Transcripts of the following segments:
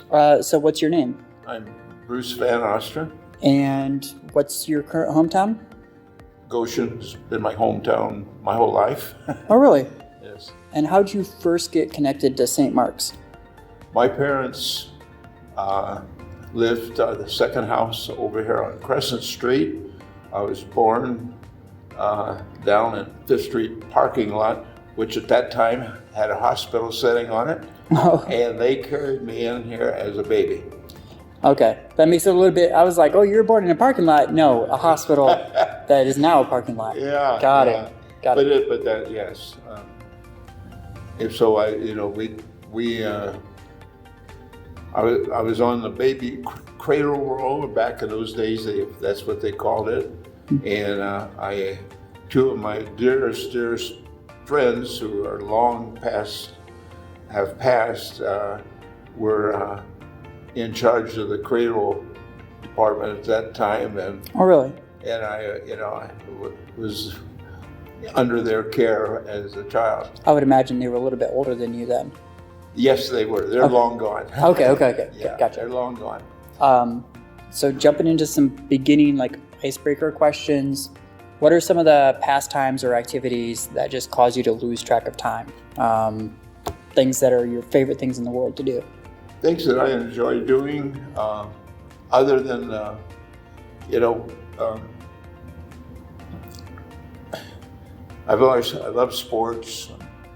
So what's your name? I'm Bruce Vannoster. And what's your current hometown? Goshen's been my hometown my whole life. Oh, really? Yes. And how did you first get connected to St. Mark's? My parents lived the second house over here on Crescent Street. I was born down in Fifth Street parking lot, which at that time had a hospital setting on it. Oh. And they carried me in here as a baby. Okay, that makes it a little bit, I was like, oh, you were born in a parking lot? No, a hospital that is now a parking lot. Yeah. Got it. But that, yes. If so, I was on the baby cradle roll back in those days. That's what they called it. And two of my dearest friends who are have passed, were in charge of the cradle department at that time. And oh, really? And I was under their care as a child. I would imagine they were a little bit older than you then. Yes, they were. They're long gone. Okay. Yeah, Gotcha. They're long gone. So jumping into some beginning icebreaker questions, what are some of the pastimes or activities that just cause you to lose track of time? Things that are your favorite things in the world to do? Things that I enjoy doing, other than, I love sports,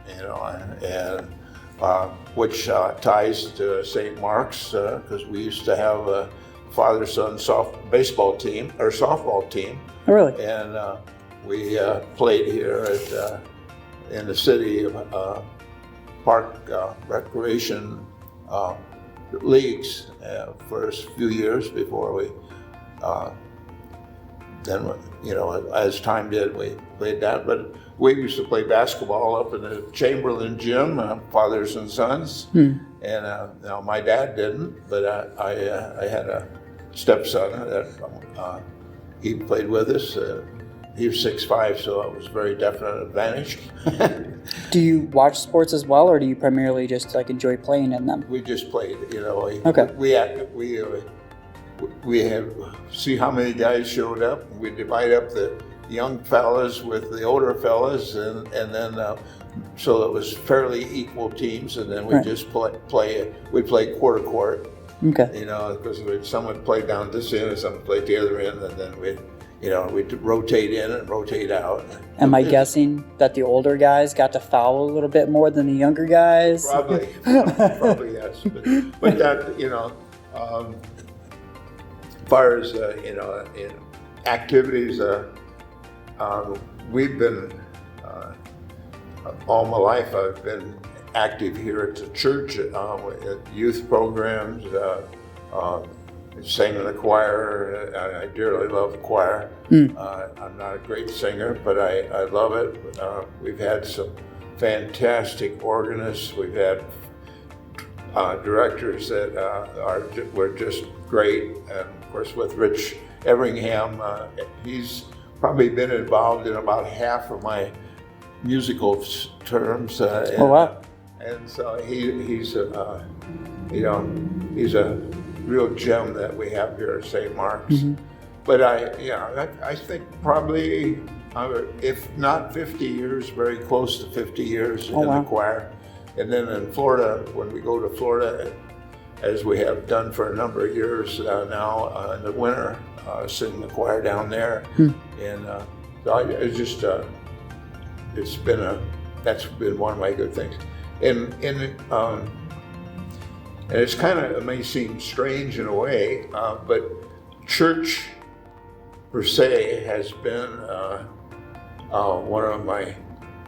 and which ties to St. Mark's, because we used to have a father-son baseball team or softball team. Oh, really? And we played here in the city park recreation leagues for a few years before we then, as time did, we played that. But we used to play basketball up in the Chamberlain gym, fathers and sons. And now my dad didn't, but I had a stepson that he played with us. He was 6'5", so it was a very definite advantage. Do you watch sports as well, or do you primarily just enjoy playing in them? We just played, Okay. We have see how many guys showed up. We divide up the young fellas with the older fellas, and then so it was fairly equal teams. And then we just play. We play quarter court. Okay. Because some would play down this end and some would play the other end, and then we'd rotate in and rotate out. Am I guessing that the older guys got to foul a little bit more than the younger guys? Probably yes. But that, as far as in activities, we've been all my life. I've been active here at the church, at youth programs. Sang in the choir. I dearly love the choir. I'm not a great singer, but I love it. We've had some fantastic organists. We've had directors that were just great. And of course, with Rich Everingham, he's probably been involved in about half of my musical terms. Oh, wow. And so he's a real gem that we have here at St. Mark's. But I think probably, if not 50 years, very close to 50 years in the choir. And then in Florida, when we go to Florida, as we have done for a number of years now in the winter, sing the choir down there. And so it's just, that's been one of my good things. And it's it may seem strange in a way, but church per se has been one of my,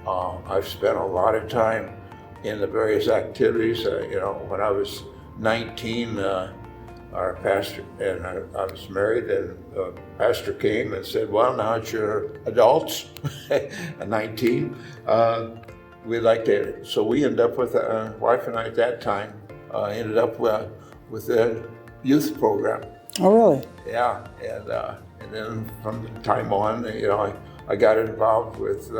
I've spent a lot of time in the various activities. When I was 19, our pastor, and I was married, and the pastor came and said, well, now that you're adults, at 19, we'd like to, so we ended up with, wife and I at that time, ended up with the youth program. Oh, really? Yeah, and then from the time on, I got involved with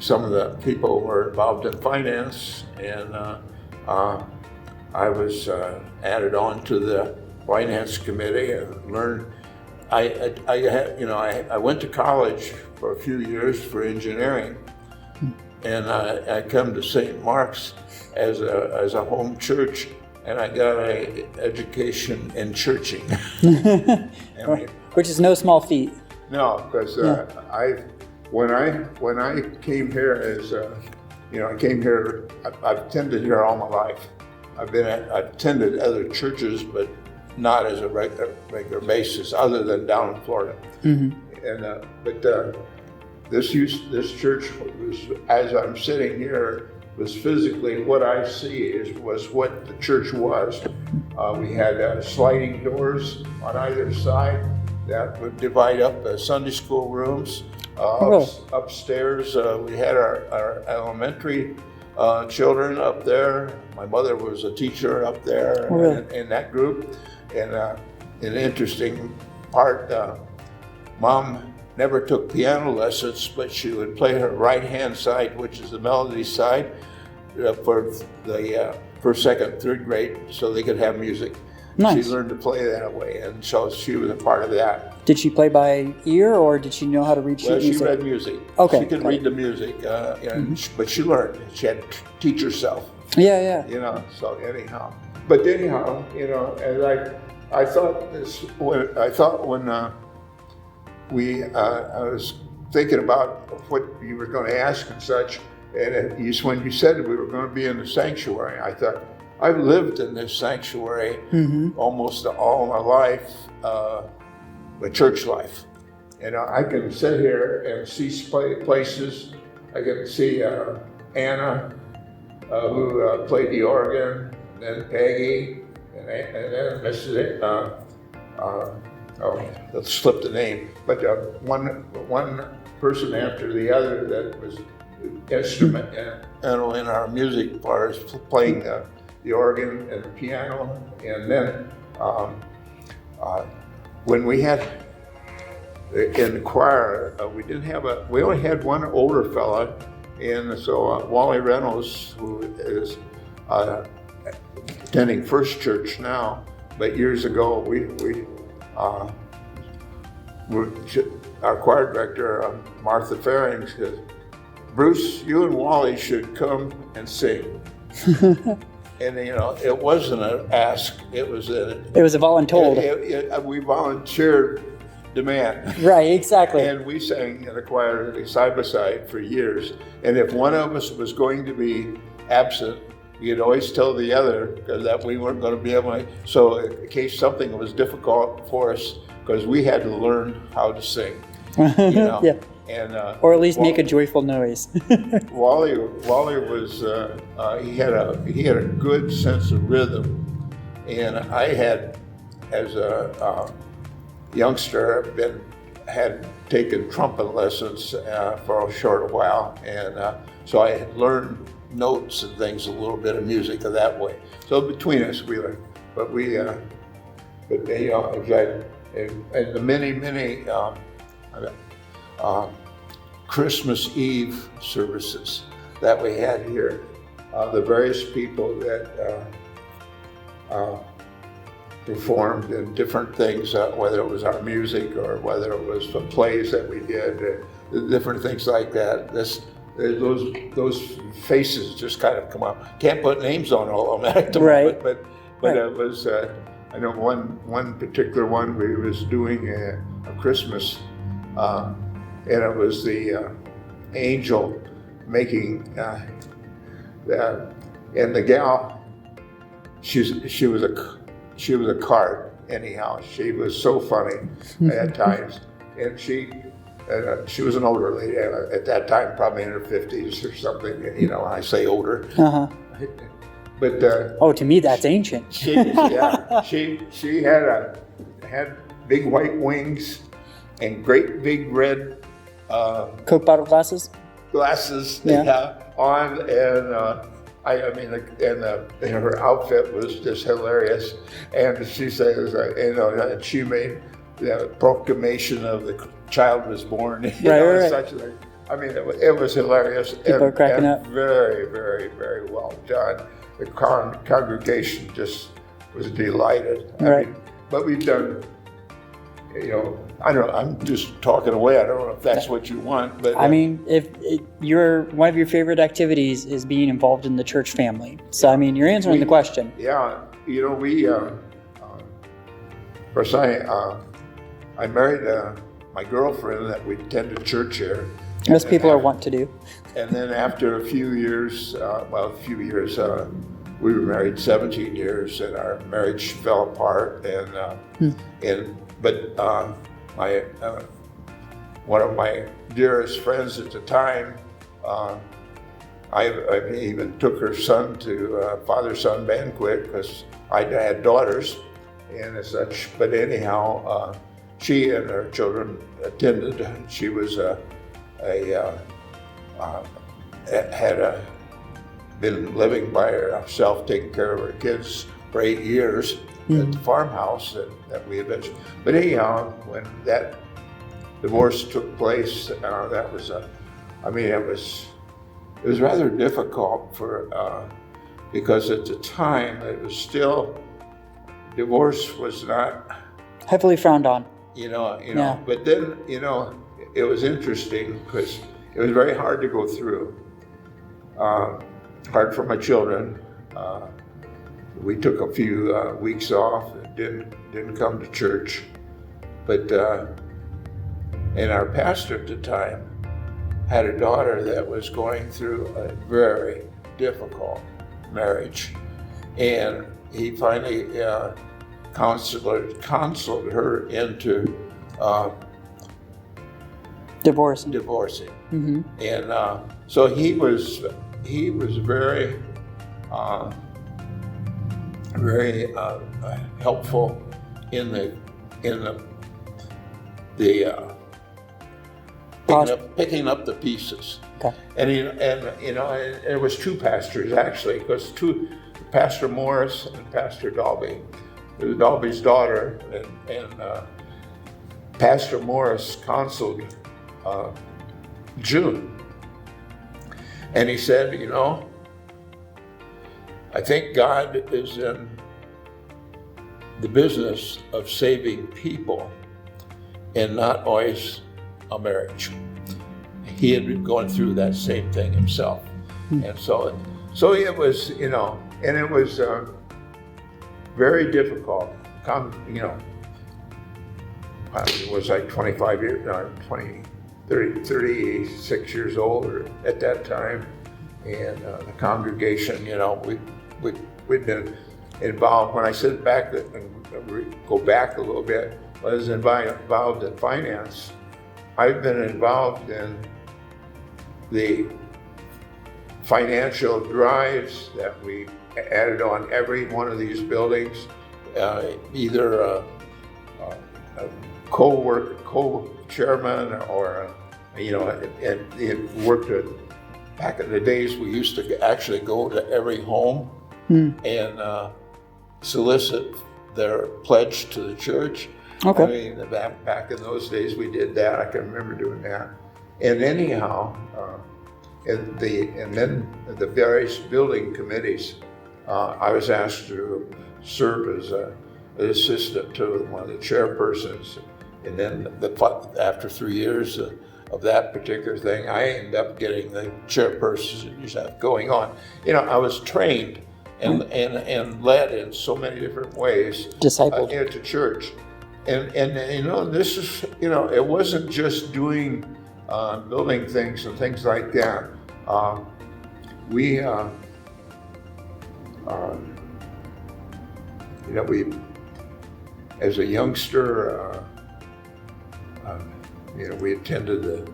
some of the people who were involved in finance, and I was added on to the finance committee and learned. I went to college for a few years for engineering, and I come to St. Mark's as a home church, and I got an education in churching. Which is no small feat. No, because when I came here I came here. I've attended here all my life. I've attended other churches, but not as a regular basis, other than down in Florida. Mm-hmm. And this church was, as I'm sitting here, was physically what I see was what the church was. We had sliding doors on either side that would divide up the Sunday school rooms. Upstairs, we had our elementary children up there. My mother was a teacher up there in that group. And an interesting part, Mom never took piano lessons, but she would play her right-hand side, which is the melody side, for the first, second, third grade, so they could have music. Nice. She learned to play that way, and so she was a part of that. Did she play by ear, or did she know how to read sheet music? Well, she read music. Okay. She could read the music, but she learned. She had to teach herself. Yeah. So anyhow. But anyhow, as I thought when I was thinking about what you were going to ask and such, and when you said we were going to be in the sanctuary, I thought, I've lived in this sanctuary almost all my life, my church life. I can sit here and see places. I can see Anna, who played the organ, and then Peggy, and then Mrs. Let's slip the name, but one person after the other that was instrument in our music bars, playing the organ and the piano. And then when we had in the choir, we only had one older fella, and so Wally Reynolds, who is attending First Church now, but years ago our choir director, Martha Faring, said, Bruce, you and Wally should come and sing. And it wasn't an ask; it was a voluntold. We volunteered demand. Right, exactly. And we sang in the choir side by side for years. And if one of us was going to be absent, you'd always tell the other, because that we weren't going to be able to. So in case something was difficult for us, because we had to learn how to sing. Yeah. And or at least make a joyful noise. Wally was he had a good sense of rhythm, and I had, as a youngster, had taken trumpet lessons for a short while, and so I had learned notes and things, a little bit of music that way. So between us, we learned, but and the many Christmas Eve services that we had here, the various people that performed in different things, whether it was our music or whether it was some plays that we did, different things like that. Those faces just kind of come out. Can't put names on all of them at the moment, but right. It was. I know one particular one we was doing a Christmas. And it was the angel making, and the gal, she was a card anyhow. She was so funny at times, and she was an older lady at that time, probably in her 50s or something. I say older. But to me that's ancient. She had big white wings and great big red. Coke bottle glasses on, and her outfit was just hilarious. And she says, and she made the proclamation of the child was born. Right. Such it was hilarious. People are cracking up. Very, very, very well done. the congregation just was delighted. Right. But we've done, I don't know, I'm just talking away. I don't know if that's what you want, but I mean, if one of your favorite activities is being involved in the church family, so I mean, you're answering the question. Yeah, we, of course, I married my girlfriend that we attended church here. Most people are wont to do. And then after a few years, we were married 17 years, and our marriage fell apart. But one of my dearest friends at the time, I even took her son to father-son banquet because I had daughters and as such. But anyhow, she and her children attended. She was been living by herself, taking care of her kids for 8 years at the farmhouse that we eventually. But anyhow, when that divorce took place, it was rather difficult because at the time it was still, divorce was not heavily frowned on. Yeah. But then it was interesting because it was very hard to go through. Hard for my children. We took a few weeks off and didn't come to church. But and our pastor at the time had a daughter that was going through a very difficult marriage, and he finally counseled her into divorcing. Mm-hmm. And so he was very helpful in the picking up the pieces. Okay. And it was two pastors actually, because Pastor Morris and Pastor Dalby. It was Dalby's daughter, and Pastor Morris counseled June. And he said, I think God is in the business of saving people and not always a marriage. He had been going through that same thing himself. And so it was, and it was very difficult. I was like 25 years, 36 years old at that time. And the congregation, we'd been involved. When I sit back and go back a little bit, I was involved in finance. I've been involved in the financial drives that we added on every one of these buildings, either a co-chairman or, and it worked at, back in the days, we used to actually go to every home and solicit their pledge to the church. Okay. Back in those days, we did that. I can remember doing that. And anyhow, and then the various building committees, I was asked to serve as an assistant to one of the chairpersons. And then after 3 years of that particular thing, I ended up getting the chairperson going on. I was trained and led in so many different ways. Discipled. Into church. And this is, it wasn't just doing building things and things like that. We as a youngster, we attended the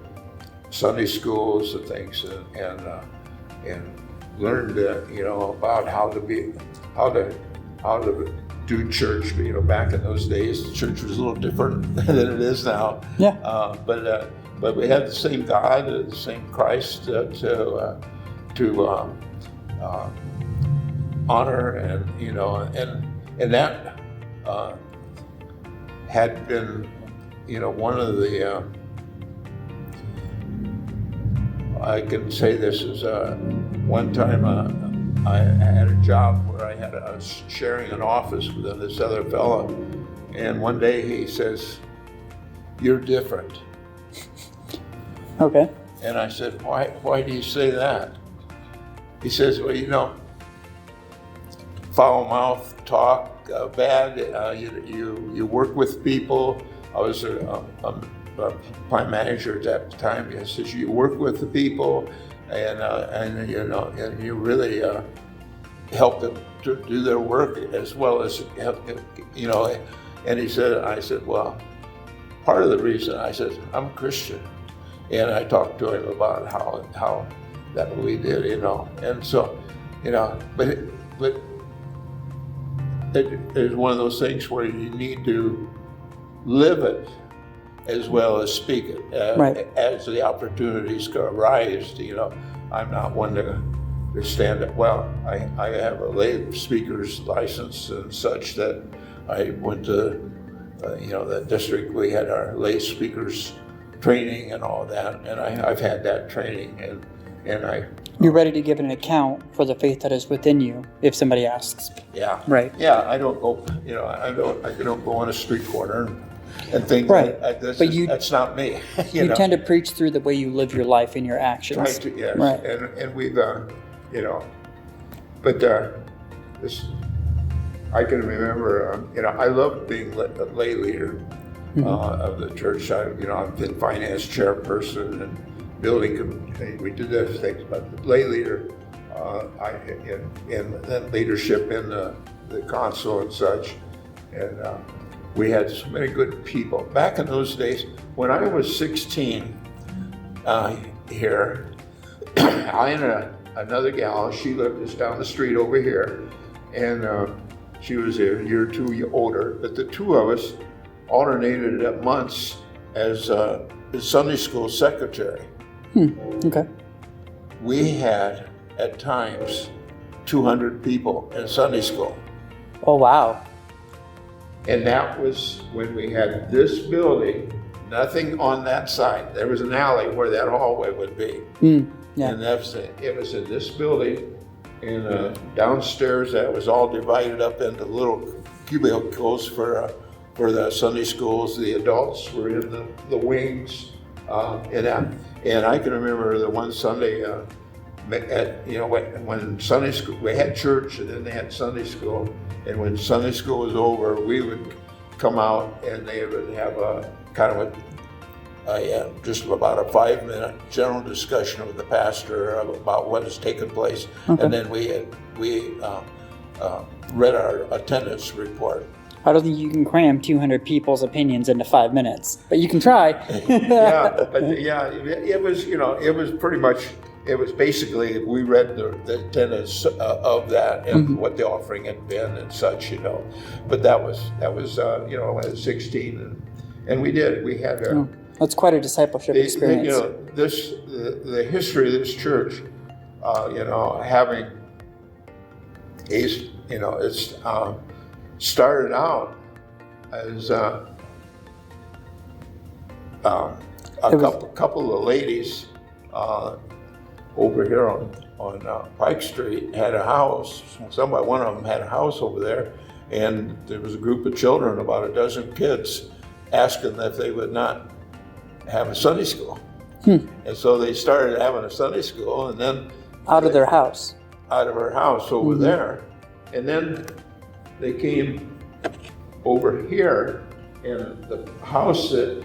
Sunday schools and things, and learned, about how to do church. Back in those days, the church was a little different than it is now. Yeah. But we had the same God, the same Christ to honor, and that had been, one of the. I can say this is one time I had a job where I was sharing an office with this other fellow, and one day he says, "You're different." Okay. And I said, why do you say that? He says, well, foul mouth talk, bad, you work with people. I was a plant manager at that time. He says, you work with the people, and you really help them to do their work as well as help, and I said, well, part of the reason, I said, I'm a Christian. And I talked to him about how that we did, and so, but it's one of those things where you need to live it as well as speak it Right. as the opportunities arise. I'm not one to stand up. Well, I have a lay speaker's license and such that I went to, that district. We had our lay speakers training and all that, and I've had that training, and You're ready to give an account for the faith that is within you if somebody asks. yeah, Right. yeah. I don't go, I don't go on a street corner and think Right. That's not me. You tend to preach through the way you live your life and your actions. Try to, yes, Right. and we've but this, I can remember, I loved being a lay leader. Of the church. I've been finance chairperson and building committee. We did those things, but the lay leader, and then leadership in the council and such. And we had so many good people. Back in those days, when I was 16 here, I and another gal, she lived just down the street over here, and she was a year or two older, but the two of us alternated at months as Sunday school secretary. Okay. We had, at times, 200 people in Sunday school. Oh, wow. And that was when we had this building, nothing on that side. There was an alley where that hallway would be. Yeah. And it was in this building, and downstairs that was all divided up into little cubicles for the Sunday schools. The adults were in the wings, and I can remember the one Sunday when Sunday school, we had church and then they had Sunday school, and when Sunday school was over, we would come out and they would have a kind of just about a 5-minute general discussion with the pastor about what has taken place, Okay. and then we read our attendance report. I don't think you can cram 200 people's opinions into 5 minutes, but you can try. It was pretty much, it was basically, we read the attendance of that and what the offering had been and such, But that was when I was 16, and we had That's quite a discipleship experience. the history of this church, having it's started out as couple of ladies over here on Pike Street had a house. One of them had a house over there, and there was a group of children, about a dozen kids, asking if they would not have a Sunday school. And so they started having a Sunday school, and then Out of their house. Out of her house over there, and then they came over here, and the house that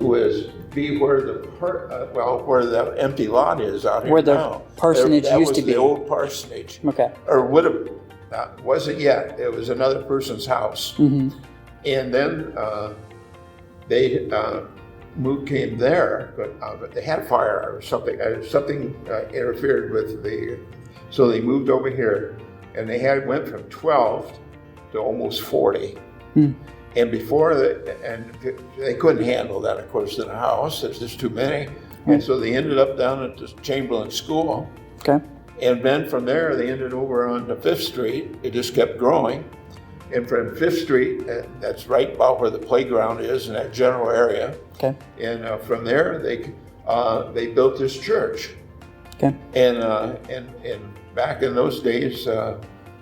was where the empty lot is out here Where the now. parsonage used to be. That was the old parsonage. Okay. Or would have, wasn't yet. It was another person's house. And then they came there, but they had a fire or something. Something interfered with so they moved over here, and they went from 12 to almost 40. And before they couldn't handle that, of course, in a house. There's just too many. And so they ended up down at the Chamberlain School. Okay. And then from there, they ended over on the 5th Street. It just kept growing. And from 5th Street, that's right about where the playground is in that general area. Okay. And from there, they built this church. Okay. And back in those days,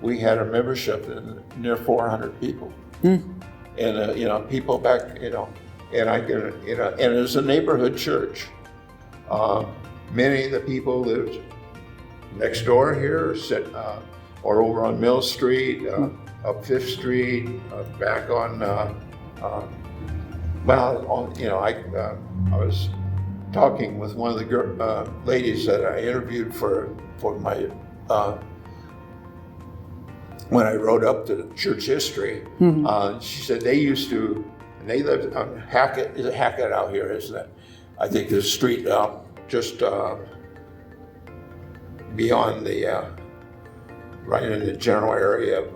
we had a membership in near 400 people. And people back, and I can, and it was a neighborhood church. Many of the people lived next door here, or over on Mill Street, up Fifth Street, back on. I was talking with one of the ladies that I interviewed for my when I wrote up the church history. She said they used to, and they lived on Hackett. Is it Hackett out here? Isn't it? I think there's a street just beyond the right in the general area of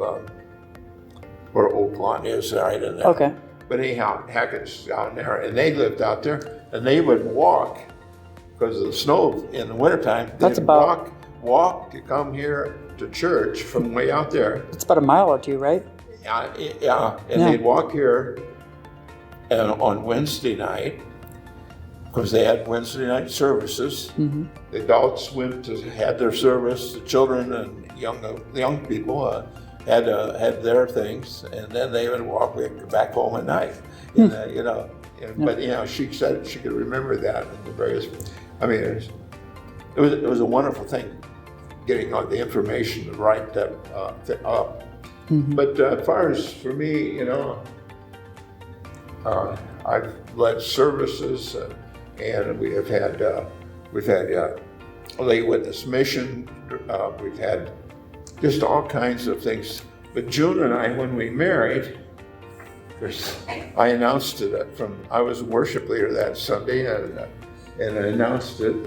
where Oak Lawn is, right in there. Okay. But anyhow, Hackett's down there, and they lived out there, and they would walk because of the snow in the wintertime. That's about walk to come here to church from way out there. It's about a mile or two, right? Yeah. They'd walk here and on Wednesday night, because they had Wednesday night services. The adults had their service. The children and young people had their things, and then they would walk back home at night. But she said she could remember that and the various. I mean, it was a wonderful thing, getting all the information to write that up. But as far as for me, I've led services, and we've had lay witness mission. We've had just all kinds of things. But June and I, when we married, I announced it I was a worship leader that Sunday, and I announced it,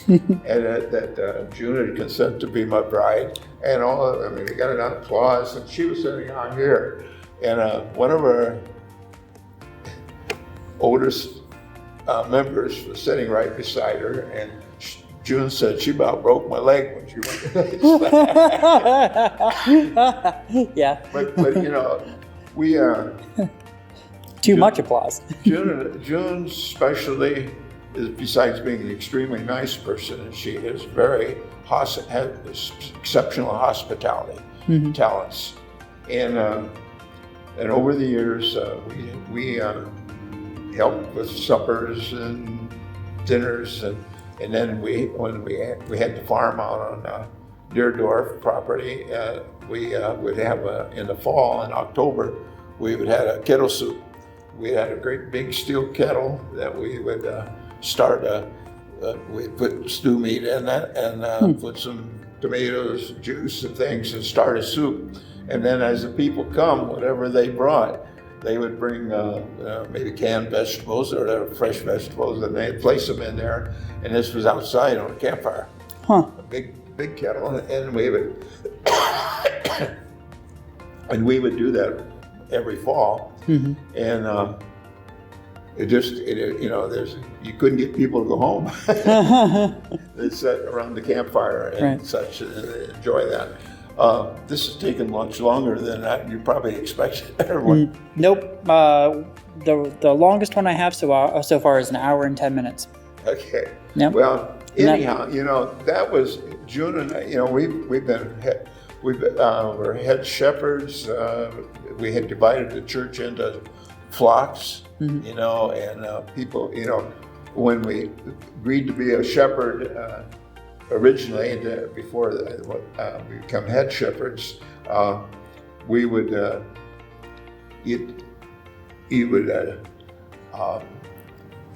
that June had consented to be my bride, and we got an applause, and she was sitting out here, and one of our oldest members was sitting right beside her, and June said she about broke my leg when she went to Yeah. But we Too much applause. June's specialty is, besides being an extremely nice person, and she is has exceptional hospitality talents, and over the years we helped with suppers and dinners, and then when we had the farm out on Deerdorf property, we would have in the fall, in October, we would have a kettle soup. We had a great big steel kettle that we would we'd put stew meat in that, and put some tomatoes, juice, and things, and start a soup. And then as the people come, whatever they brought, they would bring maybe canned vegetables or fresh vegetables, and they'd place them in there. And this was outside on a campfire, a big kettle, and we would do that every fall. And you couldn't get people to go home. They sat around the campfire and such, and enjoy that. This has taken much longer than you probably expected. Nope. The longest one I have so far is 1 hour and 10 minutes. Okay. Yep. Well, anyhow, that was June and I. We're head shepherds. We had divided the church into flocks, and people, when we agreed to be a shepherd originally, before we become head shepherds, we would you would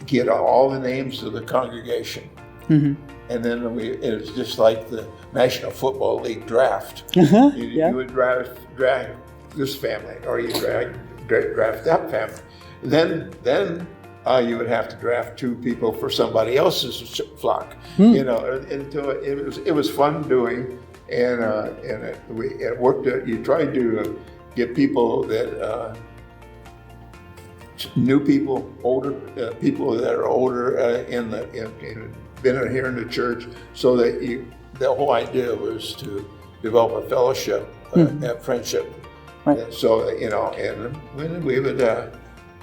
get all the names of the congregation. And then it was just like the National Football League draft. You would draft this family, or you draft that family. Then you would have to draft 2 people for somebody else's flock. And it was fun doing, and it worked. You tried to get people that new people, older people that are older been here in the church, so that the whole idea was to develop a fellowship, a friendship. Right. So and when we would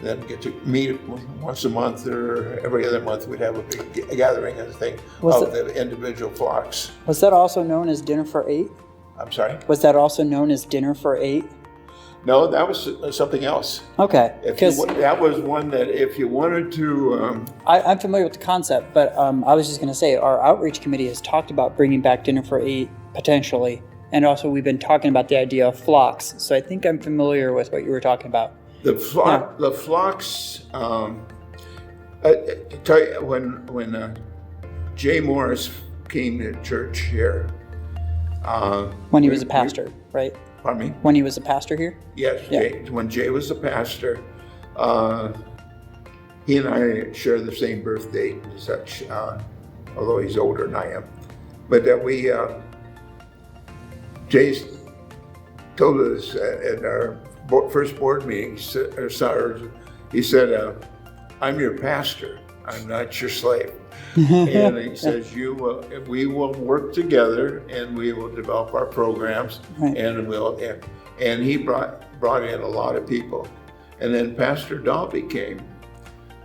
then get to meet once a month or every other month. We'd have a big gathering and thing of the individual flocks. Was that also known as Dinner for Eight? I'm sorry? Was that also known as Dinner for Eight? No, that was something else. Okay. That was one that if you wanted to... I'm familiar with the concept, but I was just going to say our outreach committee has talked about bringing back Dinner for Eight potentially. And also we've been talking about the idea of flocks. So I think I'm familiar with what you were talking about. The flocks, I tell you, when Jay Morris came to church here... when he was a pastor, right? Pardon me? When he was a pastor here? Yes, yeah. When Jay was a pastor, he and I share the same birth date and such, although he's older than I am. But that Jay told us at our first board meeting, he said, I'm your pastor, I'm not your slave. And he says, we will work together and we will develop our programs, right. And he brought in a lot of people. And then Pastor Dalby came.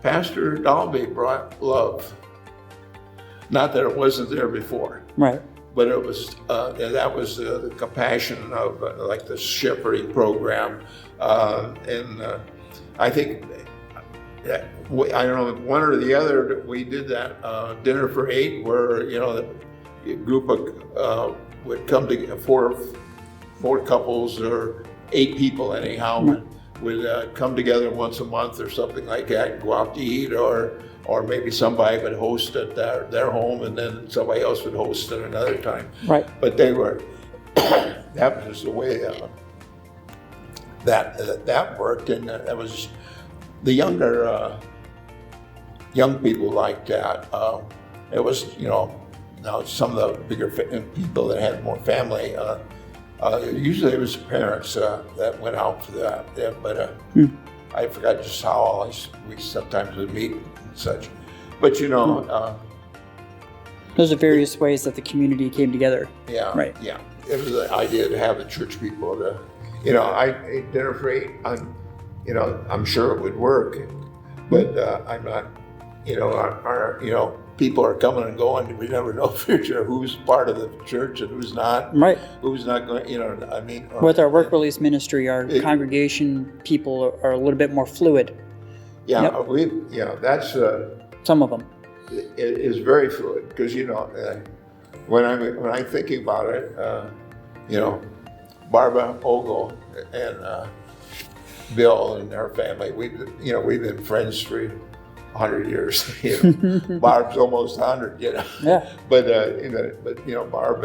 Pastor Dalby brought love. Not that it wasn't there before. Right. But it was, that was the compassion of like the shepherding program. I think, I don't know, one or the other, we did that Dinner for Eight where, a group of, would come to four couples or 8 people anyhow, mm-hmm. would come together once a month or something like that and go out to eat, or maybe somebody would host at their home and then somebody else would host at another time. Right. But they were, that was the way that worked, and that was the young people liked that. It was, now some of the bigger people that had more family, usually it was parents that went out for that. Yeah, but I forgot just how we sometimes would meet and such. But those are various ways that the community came together. Yeah, right. Yeah, it was the idea to have the church people to, Dinner for Eight. I'm sure it would work, but I'm not. Our people are coming and going. We never know future who's part of the church and who's not. Right. Who's not going. With our work release ministry, our congregation people are a little bit more fluid. Yeah, yep. That's some of them. It is very fluid because when I'm thinking about it, Barbara Ogle and Bill and their family, we've been friends for 100 years. Barb's almost 100, Yeah. But Barb,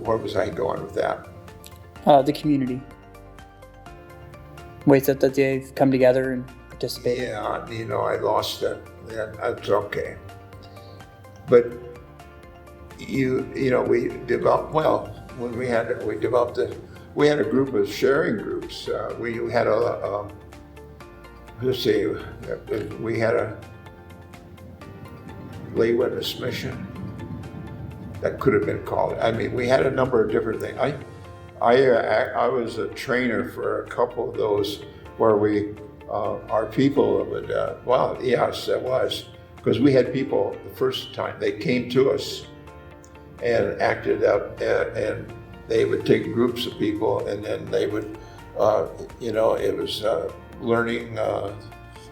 where was I going with that? The community. Ways that they've come together and participated. Yeah, I lost it. Yeah, that's okay. But we developed, when we had a group of sharing groups. We had we had a lay witness mission. That could have been called. We had a number of different things. I was a trainer for a couple of those where our people would, yes, it was. Because we had people, the first time, they came to us and acted up, and they would take groups of people, and then they would, it was learning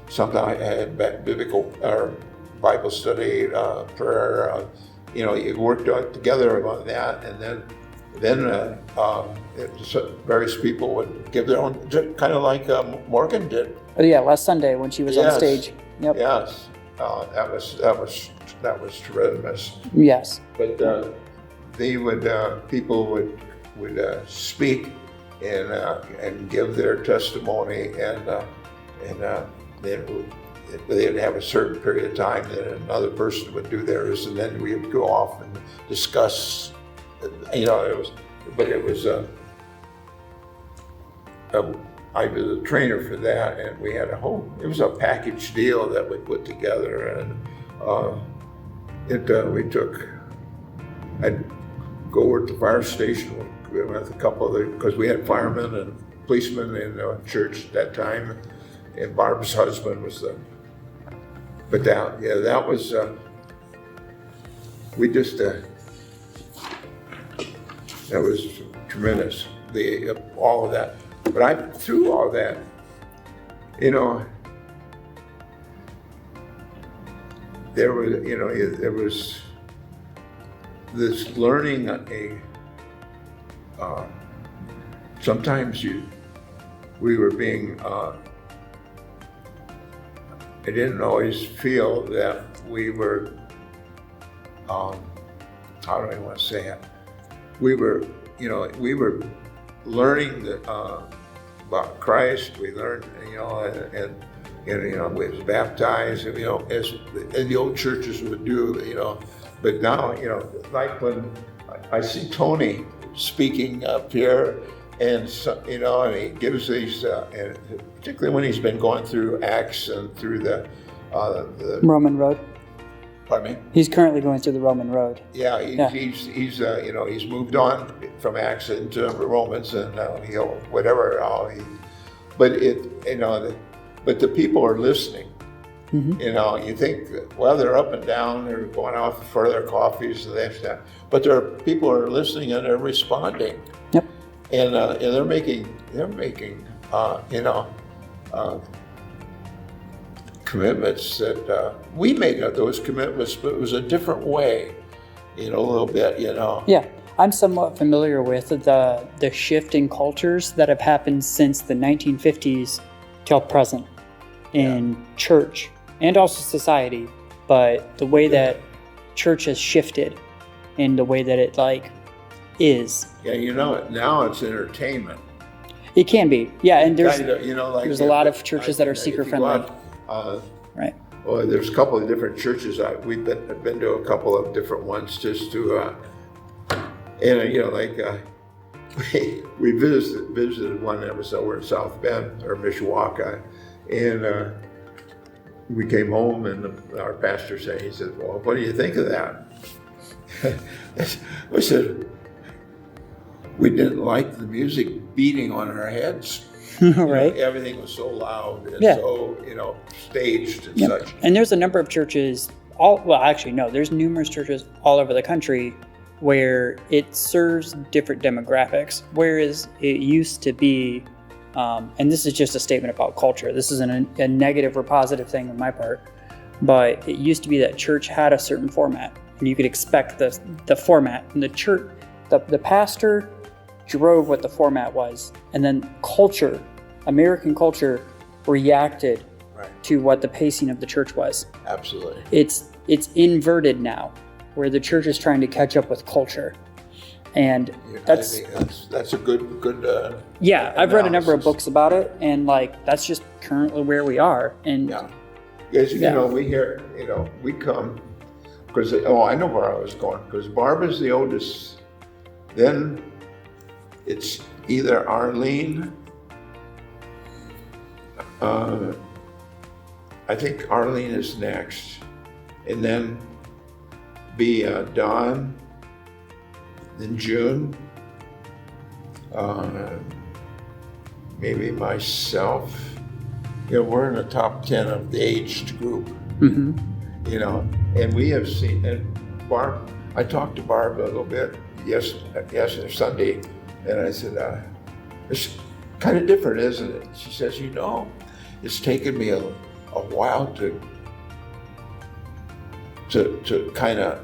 something. I had biblical or Bible study, prayer. You worked together on that, and then various people would give their own, kind of like Morgan did. Oh yeah, last Sunday when she was on stage. Yep. Yes, that was tremendous. Yes. But people would speak and give their testimony, and then they'd have a certain period of time. Then another person would do theirs, and then we would go off and discuss. I was a trainer for that, and we had it was a package deal that we put together, and I'd go over to the fire station with a couple of because we had firemen and policeman in the church at that time, and Barb's husband was the. But that was we just that was tremendous. All of that, but through all that, there was this learning sometimes we were being I didn't always feel that we were how do I want to say it, we were learning about Christ. We learned and we was baptized, as the old churches would do, but now, like when I see Tony speaking up here, and and he gives these, and particularly when he's been going through Acts and through the Roman road. Pardon me? He's currently going through the Roman road. Yeah, he's moved on from Acts into Romans, and whatever. But the people are listening. Mm-hmm. You think, well, they're up and down, they're going off for their coffees and that, but there are people who are listening and they're responding. Yep. And they're making commitments that we made those commitments, but it was a different way, a little bit, Yeah, I'm somewhat familiar with the shift in cultures that have happened since the 1950s till present in church and also society, but the way that church has shifted and the way that it is. Yeah, now it's entertainment. It can be, yeah, and there's there's a lot of churches that are seeker friendly. Right. Well, there's a couple of different churches. We've been to a couple of different ones just to, we visited one that was over in South Bend or Mishawaka, and we came home, and our pastor said, "Well, what do you think of that?" I said, "We didn't like the music beating on our heads." Right. Everything was so loud and so, staged and such. And there's a number of churches, there's numerous churches all over the country where it serves different demographics, whereas it used to be, and this is just a statement about culture. This isn't a negative or positive thing on my part, but it used to be that church had a certain format, and you could expect the format. And the church, the pastor drove what the format was, and then American culture reacted to what the pacing of the church was. Absolutely. It's inverted now, where the church is trying to catch up with culture, and that's a good yeah. I've read a number of books about it, and that's just currently where we are. And we hear, we come because I know where I was going, because Barbara's the oldest. Then it's either Arlene. I think Arlene is next, and then be Dawn, then June, maybe myself. We're in the top 10 of the aged group. Mm-hmm. And we have seen, and Barb, I talked to Barb a little bit yesterday, Sunday, and I said, it's kind of different, isn't it? She says, it's taken me a while to kind of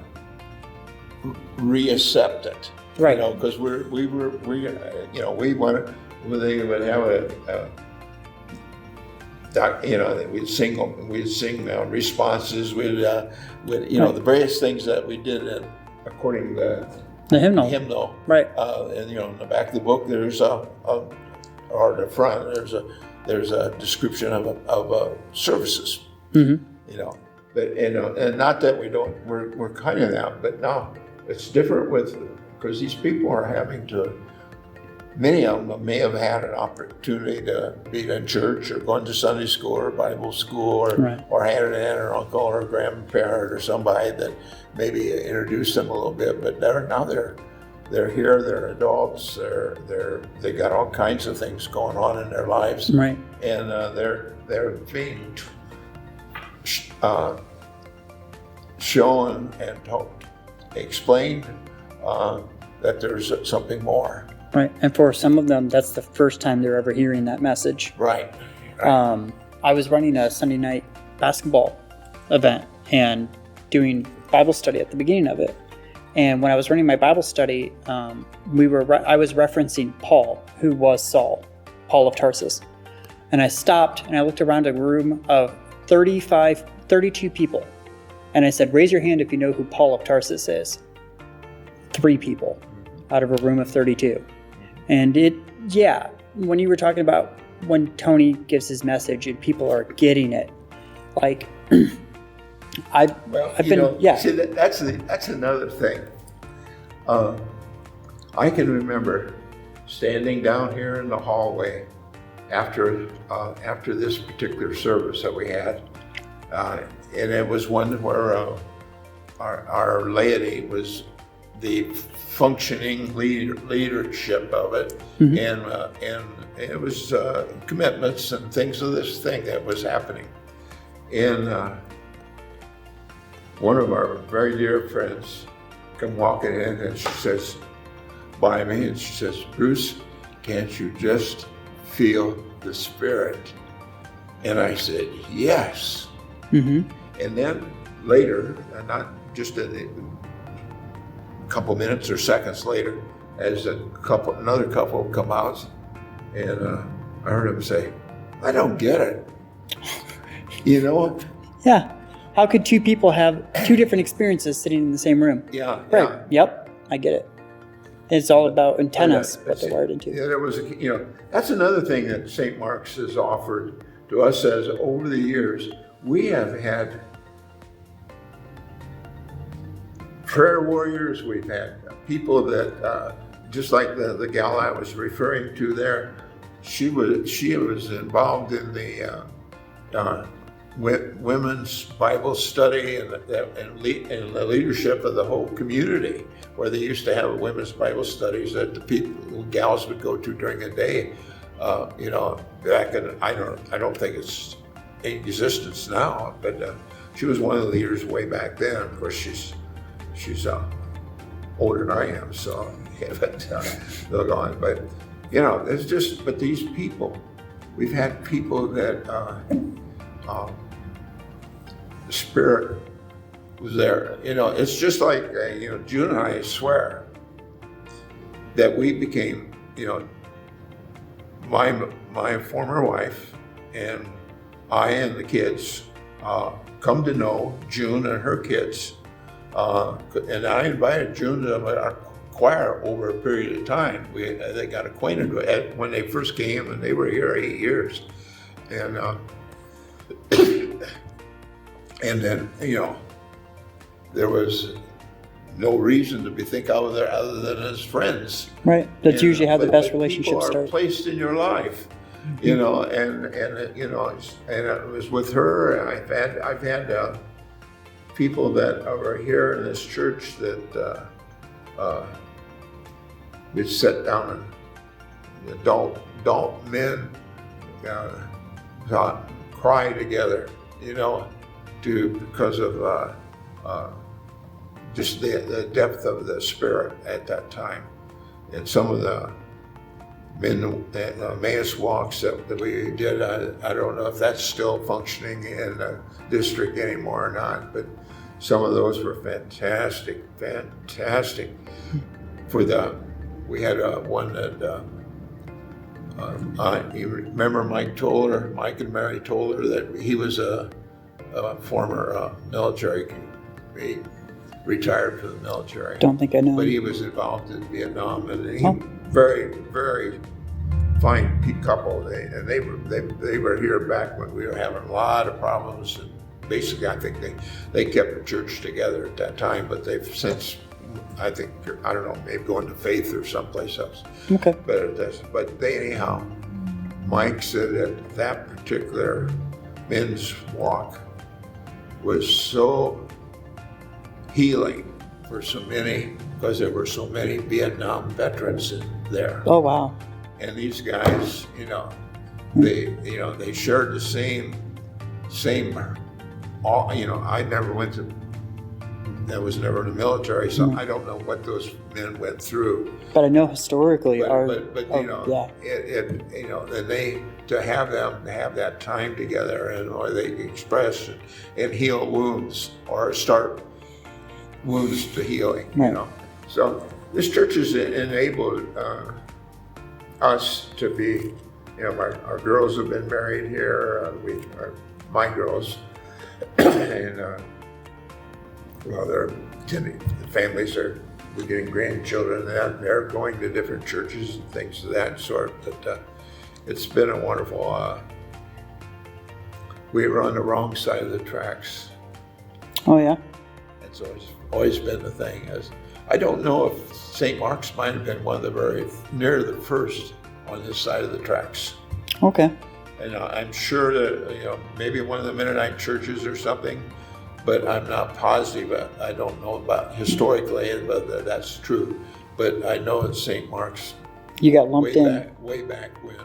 reaccept it, right? Because we wanted, they would have we'd sing responses, the various things that we did according to the hymnal, right? And in the back of the book there's or the front there's a description of services. Mm-hmm. But and not that we're kind of that, but now it's different because these people are having to. Many of them may have had an opportunity to be in church or going to Sunday school or Bible school or had an aunt or uncle or grandparent or somebody that maybe introduced them a little bit, but they're they're here, they're adults, they got all kinds of things going on in their lives, Right. and they're being shown and explained that there's something more. Right. And for some of them, that's the first time they're ever hearing that message. Right. I was running a Sunday night basketball event and doing Bible study at the beginning of it. And when I was running my Bible study, I was referencing Paul, who was Saul, Paul of Tarsus. And I stopped and I looked around a room of 32 people. And I said, raise your hand if you know who Paul of Tarsus is. 3 people out of a room of 32. And when you were talking about when Tony gives his message and people are getting it, like, I've been. See, that's another thing. I can remember standing down here in the hallway after this particular service that we had, and it was one where our laity was the functioning leadership of it, mm-hmm. and it was commitments and things of this thing that was happening. And one of our very dear friends come walking in and she says, by me, and she says, Bruce, can't you just feel the Spirit? And I said, yes. Mm-hmm. And then later, and not just a couple minutes or seconds later, as another couple come out, and I heard him say, I don't get it. You know? Yeah. How could 2 people have 2 different experiences sitting in the same room? Yeah. Right. Yeah. Yep. I get it. It's all about antennas, what they're wired into. Yeah, there was, that's another thing that St. Mark's has offered to us as over the years. We have had prayer warriors. We've had people that, just like the gal I was referring to there, she was involved in the women's Bible study and the leadership of the whole community, where they used to have women's Bible studies that the gals would go to during the day. Back in, I don't think it's in existence now, but she was one of the leaders way back then. Of course, she's older than I am, so they'll go on. But it's just, but these people, we've had people that the Spirit was there. It's just like June and I swear that we became, my former wife and I and the kids come to know June and her kids, and I invited June to our choir over a period of time. They got acquainted with it when they first came, and they were here 8 years, and and then there was no reason to be think out there other than as friends. Right. That's usually how the best relationships start. People are placed in your life, and it was with her. I've had people that are here in this church that we sit down and adult men cry together, because of just the depth of the Spirit at that time. And some of the Emmaus walks that we did, I don't know if that's still functioning in the district anymore or not, but some of those were fantastic. We had one that, you remember Mike and Mary Toller, that he was a former military, he retired from the military. Don't think I know. But he was involved in Vietnam, and he very, very fine couple. They were here back when we were having a lot of problems, and basically I think they kept the church together at that time, but they've since, I don't know, maybe going to Faith or someplace else. Okay. But anyhow, Mike said that that particular men's walk was so healing for so many because there were so many Vietnam veterans in there. Oh, wow. And these guys, they shared the same, I never went to, I was never in the military, so I don't know what those men went through. But I know historically, and they, to have them have that time together, and or they express and heal wounds or start wounds to healing, So this church has enabled us to be, our girls have been married here, my girls, and the families we're getting grandchildren, and they're going to different churches and things of that sort. But it's been a wonderful. We were on the wrong side of the tracks. Oh yeah. It's always been the thing. I don't know if St. Mark's might have been one of the near the first on this side of the tracks. Okay. And I'm sure that maybe one of the Mennonite churches or something, but I'm not positive. I don't know about historically whether that's true. But I know that St. Mark's, you got lumped in way back when,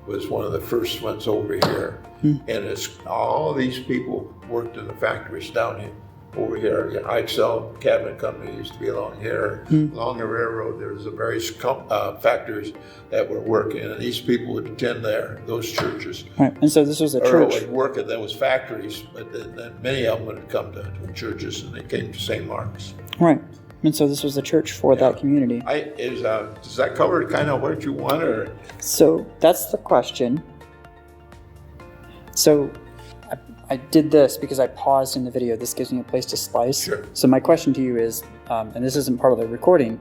was one of the first ones over here. And it's all these people worked in the factories down here. Over here, IXL Cabinet Company used to be along here. Along the railroad, there was various factories that were working, and these people would attend those churches. Right, and so this was a church. Would work at those factories, but then many of them would come to churches, and they came to St. Mark's. Right, and so this was a church for that community. Does that cover kind of what you want, or? So that's the question. So I did this because I paused in the video. This gives me a place to slice. Sure. So my question to you is, and this isn't part of the recording,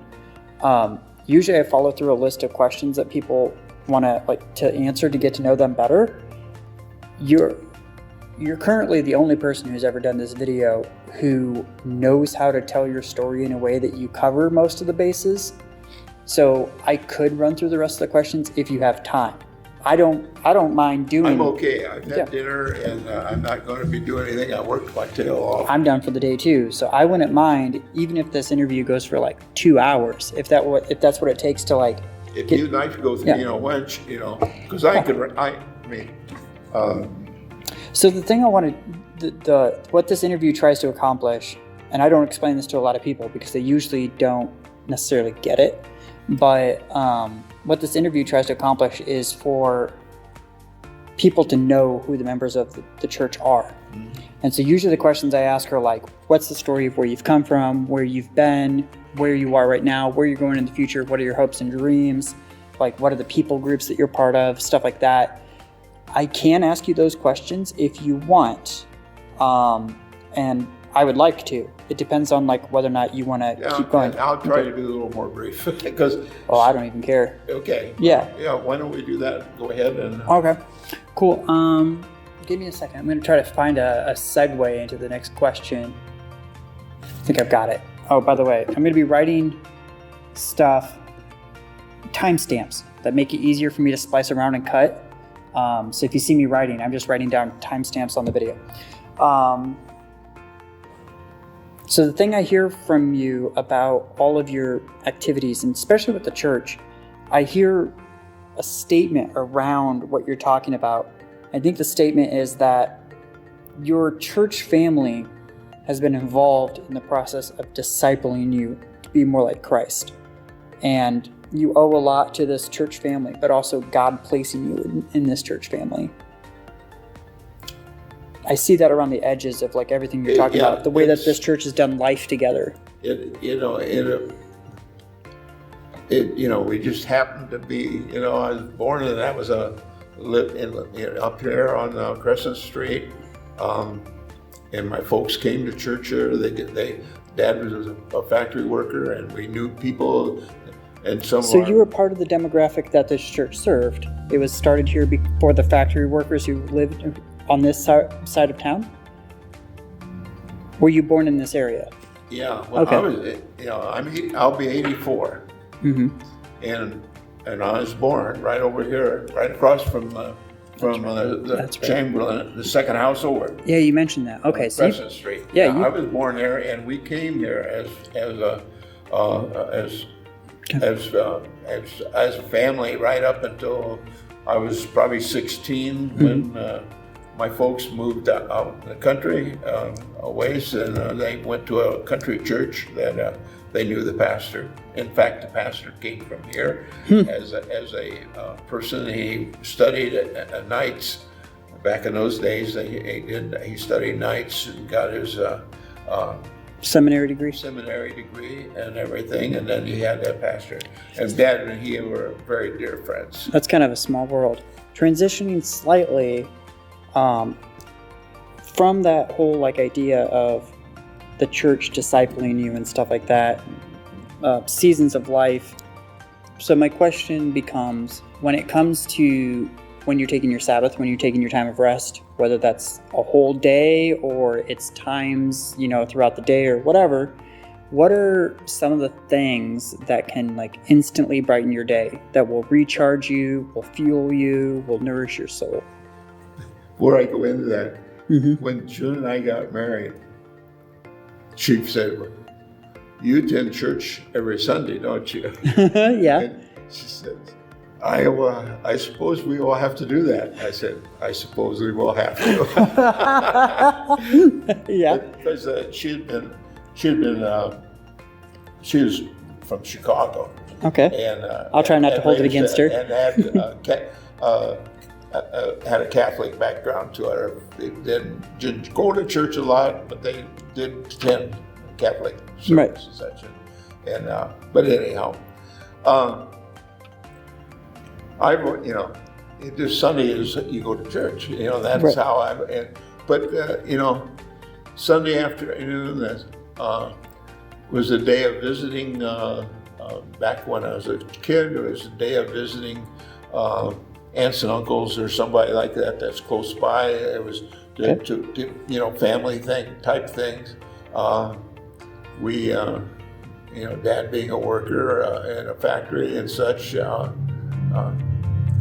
usually I follow through a list of questions that people want to answer to get to know them better. You're currently the only person who's ever done this video who knows how to tell your story in a way that you cover most of the bases. So I could run through the rest of the questions if you have time. I don't mind doing. I'm okay. I've had dinner, and I'm not going to be doing anything. I worked my tail off. I'm done for the day too, so I wouldn't mind even if this interview goes for 2 hours, if that's what it takes to If you'd like to go through, because So the thing I wanted, what this interview tries to accomplish, and I don't explain this to a lot of people because they usually don't necessarily get it, but what this interview tries to accomplish is for people to know who the members of the church are. And so usually the questions I ask are what's the story of where you've come from, where you've been, where you are right now, where you're going in the future, what are your hopes and dreams, what are the people groups that you're part of, stuff like that. I can ask you those questions if you want, and I would like to. It depends on whether or not you want to keep going. I'll try to be a little more brief because. Oh, I don't even care. Okay. Yeah. Yeah. Why don't we do that? Go ahead and. Okay. Cool. Give me a second. I'm going to try to find a segue into the next question. I think I've got it. Oh, by the way, I'm going to be writing timestamps that make it easier for me to splice around and cut. So if you see me writing, I'm just writing down timestamps on the video. So the thing I hear from you about all of your activities, and especially with the church, I hear a statement around what you're talking about. I think the statement is that your church family has been involved in the process of discipling you to be more like Christ. And you owe a lot to this church family, but also God placing you in this church family. I see that around the edges of everything you're talking about, the way that this church has done life together. We just happened to be, I was born, and that was up here on Crescent Street, and my folks came to church here. Dad was a factory worker, and we knew people, and So you were part of the demographic that this church served. It was started here before the factory workers who lived on this side of town? Were you born in this area? Yeah. Well, okay. I'll be 84. Mm-hmm. And I was born right over here, right across from the Chamberlain, the second house over. Yeah, you mentioned that. Okay, Crescent Street. Yeah, I was born there, and we came here as as a family right up until I was probably 16 when my folks moved out in the country a ways, and they went to a country church that they knew the pastor. In fact, the pastor came from here as a person. He studied at nights. Back in those days, he studied nights and got his seminary degree and everything, and then he had that pastor. And Dad and he were very dear friends. That's kind of a small world. Transitioning slightly from that whole like idea of the church discipling you and stuff like that, seasons of life. So my question becomes, when it comes to when you're taking your Sabbath, when you're taking your time of rest, whether that's a whole day or it's times, throughout the day or whatever, what are some of the things that can like instantly brighten your day, that will recharge you, will fuel you, will nourish your soul? Before I go into that, when June and I got married, Chief said, "You attend church every Sunday, don't you?" Yeah. And she said, I suppose we all have to do that. I said, I suppose we will have to. Yeah. Because she was from Chicago. Okay. And I'll try not to hold it against her. And had a Catholic background to her. They didn't go to church a lot, but they did attend Catholic service and such. And but anyhow. This Sunday is you go to church. That's how Sunday afternoon was a day of visiting. Back when I was a kid, it was a day of visiting aunts and uncles or somebody like that that's close by. It was family type things. Dad being a worker in a factory and such.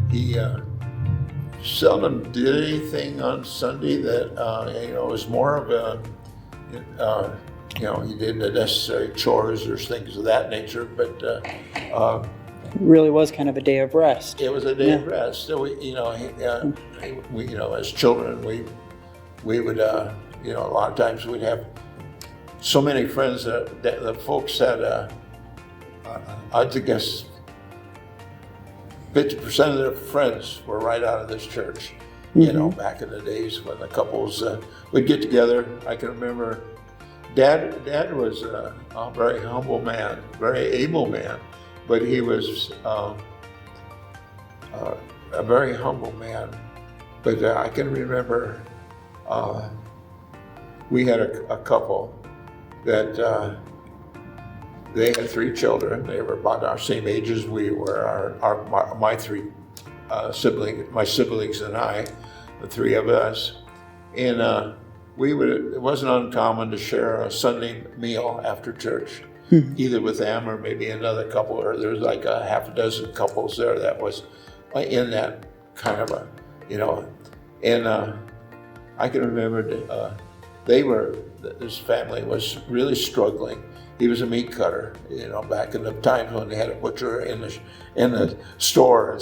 He seldom did anything on Sunday that was more of a he did the necessary chores or things of that nature, but it really was kind of a day of rest. It was a day of rest. So we as children we would a lot of times we'd have so many friends that the folks had I'd guess 50% of their friends were right out of this church. Back in the days when the couples would get together. I can remember Dad was a very humble man, very able man, but he was a very humble man. But I can remember we had a couple that they had 3 children. They were about our same age as we were. My 3 siblings, my siblings and I, the 3 of us, and it wasn't uncommon to share a Sunday meal after church, either with them or maybe another couple. Or there was like a half a dozen couples there that was in that kind of And I can remember this family was really struggling. He was a meat cutter, back in the times when they had a butcher in the store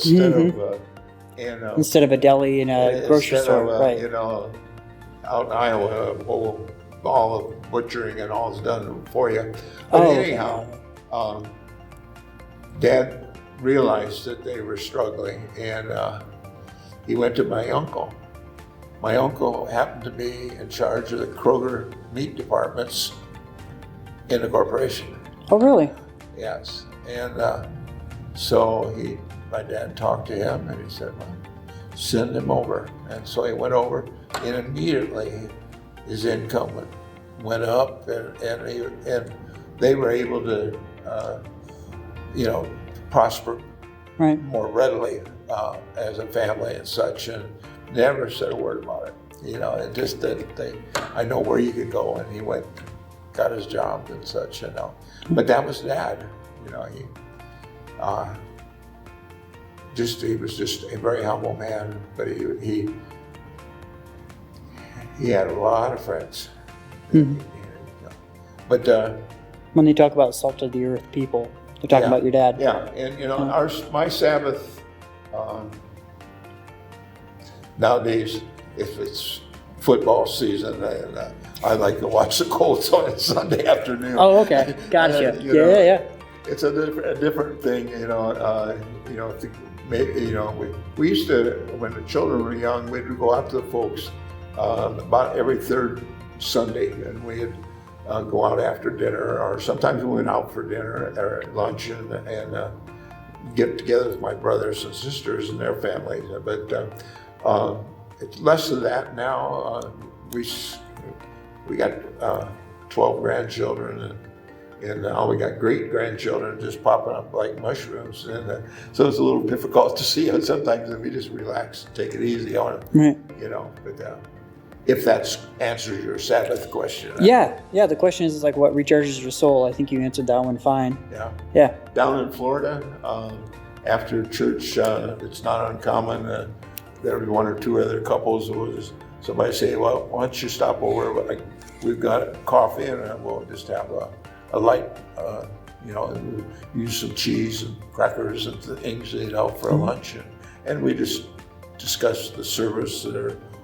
instead of a deli in a grocery store, right? Out in Iowa, all of butchering and all is done for you. But anyhow, Dad realized that they were struggling, and he went to my uncle. My uncle happened to be in charge of the Kroger meat departments in the corporation. Oh, really? Yes. And so my dad talked to him, and he said, well, send him over. And so he went over, and immediately his income went up, and they were able to, prosper more readily as a family and such, and never said a word about it. It just that I know where you could go, and he went, got his job and such, But that was Dad. He was just a very humble man, but he had a lot of friends. But When they talk about salt of the earth people, they're talking about your dad. Yeah, and my Sabbath, nowadays, if it's football season, and I like to watch the Colts on Sunday afternoon. Oh, okay, gotcha. Yeah. It's a different thing, we used to, when the children were young, we'd go out to the folks about every third Sunday, and we'd go out after dinner, or sometimes we went out for dinner or lunch and get together with my brothers and sisters and their families. But it's less of that now. We got 12 grandchildren, and now we got great grandchildren just popping up like mushrooms, and so it's a little difficult to see it sometimes, and we just relax and take it easy on them, right. But if that answers your Sabbath question. Yeah. The question is like, what recharges your soul? I think you answered that one fine. Yeah. Down in Florida, after church, it's not uncommon that there'll be one or two other couples will just somebody say, well, why don't you stop over? But we've got coffee, and we'll just have a light, use some cheese and crackers and things, for a lunch, and we just discuss the service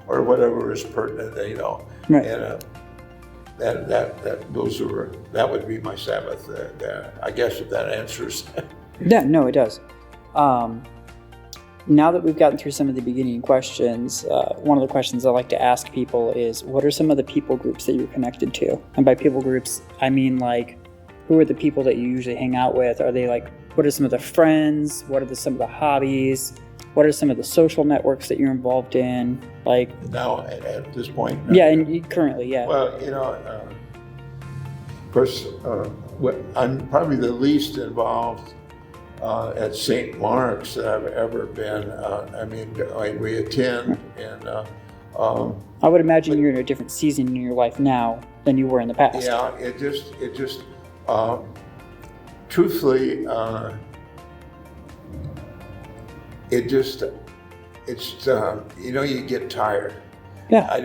or whatever is pertinent, Right. And that would be my Sabbath. I guess if that answers. Yeah, no, it does. Now that we've gotten through some of the beginning questions, one of the questions I like to ask people is, what are some of the people groups that you're connected to? And by people groups, I mean like, who are the people that you usually hang out with? Are they like, what are some of the friends? What are some of the hobbies? What are some of the social networks that you're involved in? Like now, at this point? Yeah, and currently, yeah. Well, of course, I'm probably the least involved at St. Mark's that I've ever been. We attend, and I would imagine you're in a different season in your life now than you were in the past. Yeah, it just truthfully, you get tired. Yeah. I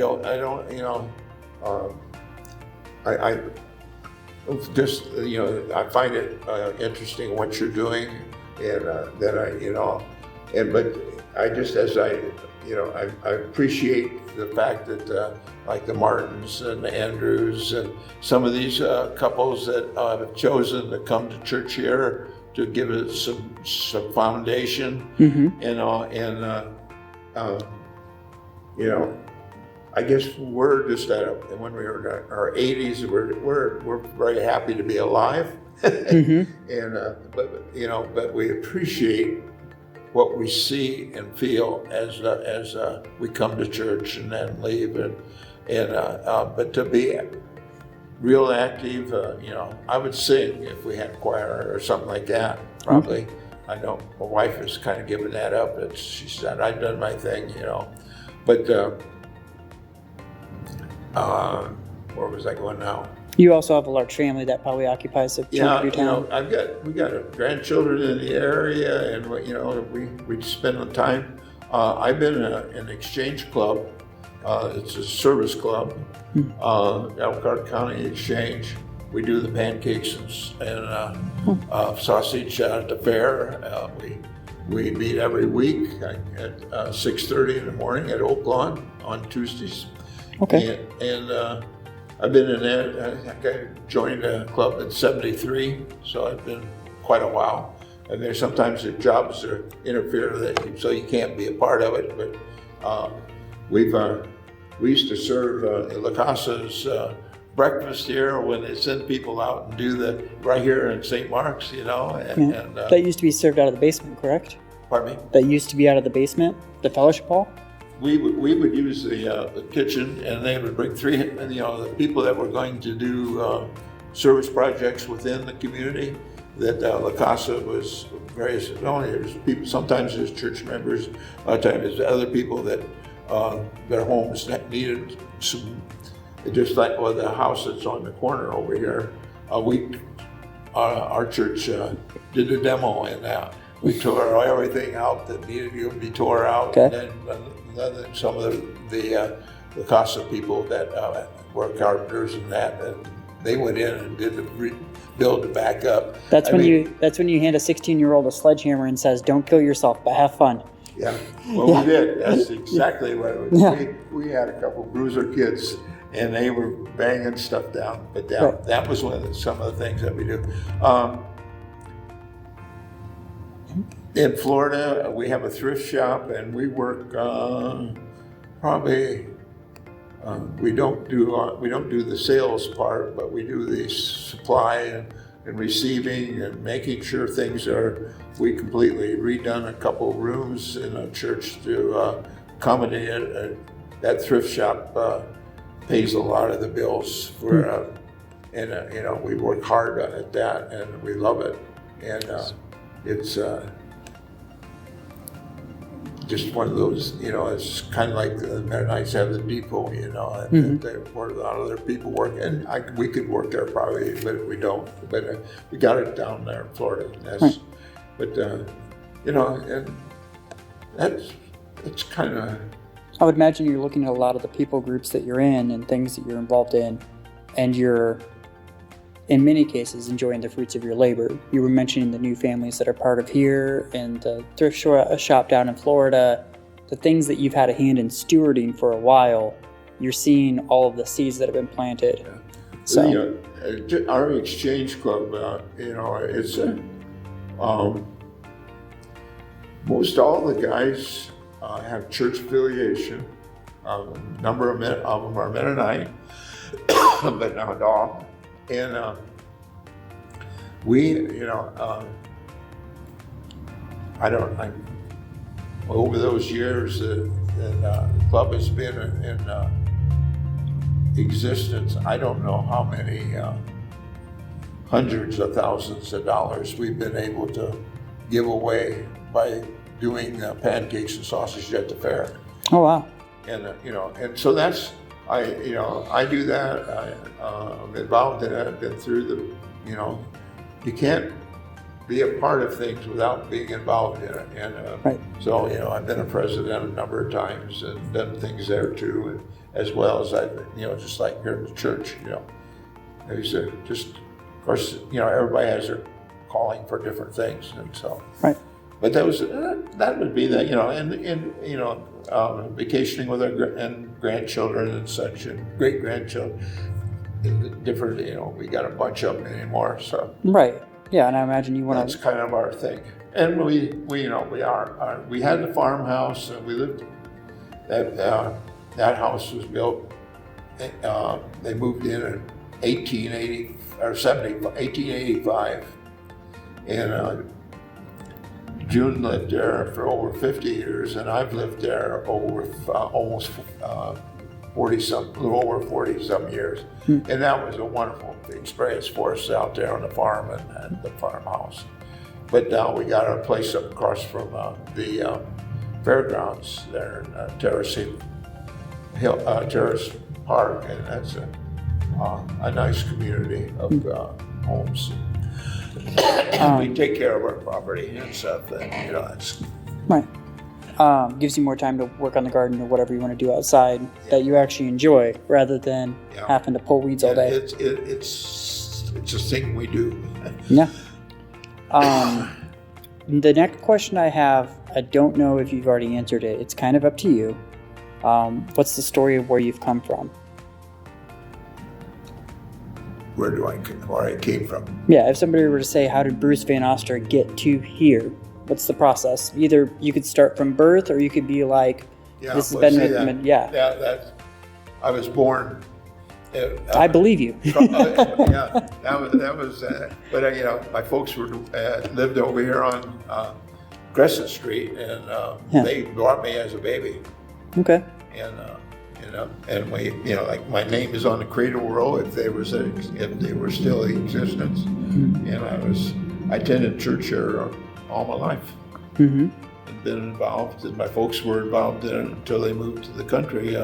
find it interesting what you're doing, and but I just, I appreciate the fact that like the Martins and the Andrews and some of these couples that have chosen to come to church here to give it some foundation, I guess we're just when we were in our 80s, we're very happy to be alive, but we appreciate what we see and feel as we come to church and then leave, but to be real active, I would sing if we had choir or something like that, probably. I know my wife has kind of given that up. She said, I've done my thing, but where was I going now? You also have a large family that probably occupies a chunk of your time. We got grandchildren in the area, and we spend time. I've been in an exchange club. It's a service club, Elkhart County Exchange. We do the pancakes and sausage at the fair. We meet every week at 6:30 in the morning at Oak Lawn on Tuesdays. Okay. And I've been in there. I joined a club in '73, so I've been quite a while. And there's sometimes the jobs are interfere with it, so you can't be a part of it. But we used to serve La Casa's breakfast here when they send people out and do right here in St. Mark's, And that used to be served out of the basement, correct? Pardon me? That used to be out of the basement, the fellowship hall? We would use the kitchen, and they would bring the people that were going to do service projects within the community. That La Casa was various. There's people. Sometimes there's church members. A lot of times there's other people that their homes that needed some. Just like the house that's on the corner over here. Our church did a demo, and we tore everything out that needed to be tore out. Okay. And then some of the La Casa people that were carpenters and that, and they went in and did the build to back up. That's when you hand a 16-year-old a sledgehammer and says, "Don't kill yourself, but have fun." Yeah, well, we did. That's exactly what it was. Yeah. We had a couple bruiser kids, and they were banging stuff down. But that was some of the things that we do. In Florida, we have a thrift shop, and we work probably. We don't do the sales part, but we do the supply and receiving and making sure things are. We completely redone a couple rooms in a church to accommodate it. That thrift shop pays a lot of the bills for, and we work hard at that, and we love it, and it's. Just one of those, it's kind of like the Mennonites have the depot, and where a lot of their people work. And we could work there probably, but we don't. But we got it down there in Florida. But, and it's kind of... I would imagine you're looking at a lot of the people groups that you're in and things that you're involved in, and you're, in many cases, enjoying the fruits of your labor. You were mentioning the new families that are part of here and the thrift shop down in Florida, the things that you've had a hand in stewarding for a while. You're seeing all of the seeds that have been planted. Yeah. So, our exchange club, it's most all the guys have church affiliation. A number of them are Mennonite, but not all. And over those years that the club has been in existence, I don't know how many hundreds of thousands of dollars we've been able to give away by doing pancakes and sausage at the fair. Oh, wow. And, and so that's, I do that. I'm involved in it. I've been through you can't be a part of things without being involved in it. And right. So, I've been a president a number of times and done things there too, and as well as just like here in the church, there's just, of course, everybody has their calling for different things, and so. Right. But that would be that, vacationing with our grandchildren and such, and great grandchildren. Different, we got a bunch of them anymore, so. Right. Yeah, and I imagine you want to. That's kind of our thing, and we had the farmhouse, and we lived. That house was built. They moved in 1885, and. June lived there for over 50 years, and I've lived there over almost 40-some years. And that was a wonderful experience for us out there on the farm and the farmhouse. But now we got our place up across from the fairgrounds there in Terrace Park, and that's a nice community of homes. We take care of our property and stuff, and it's right. Gives you more time to work on the garden or whatever you want to do outside that you actually enjoy, rather than having to pull weeds all day. It's a thing we do. Yeah. The next question I have, I don't know if you've already answered it. It's kind of up to you. What's the story of where you've come from? Where I came from. Yeah, if somebody were to say, how did Bruce Vannoster get to here? What's the process? Either you could start from birth, or you could be like, this has been with me. Yeah, I was born. I believe you. that was. But my folks lived over here on Crescent Street, and they brought me as a baby. Okay. And we, like my name is on the cradle roll if they were still in existence. And I attended church here all my life. And been involved, and my folks were involved in it until they moved to the country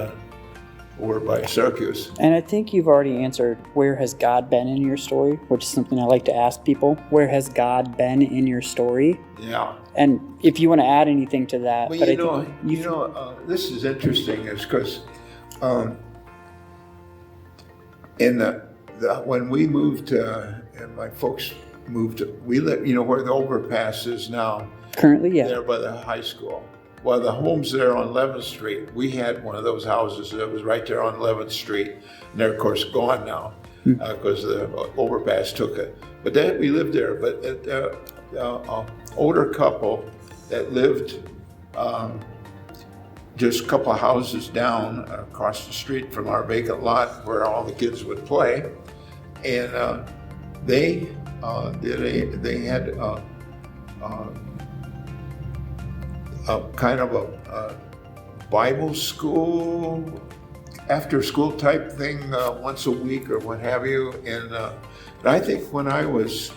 over by Syracuse. And I think you've already answered, where has God been in your story, which is something I like to ask people. Where has God been in your story? Yeah. And if you want to add anything to that. Well, this is interesting, is because in the when we moved, and my folks moved, we live, where the overpass is now. Currently, yeah. There by the high school. Well, the homes there on 11th Street, we had one of those houses that was right there on 11th Street. And they're, of course, gone now because the overpass took it. But we lived there. But an older couple that lived just a couple of houses down across the street from our vacant lot where all the kids would play. And they had a kind of a Bible school, after school type thing once a week or what have you. And I think when I was,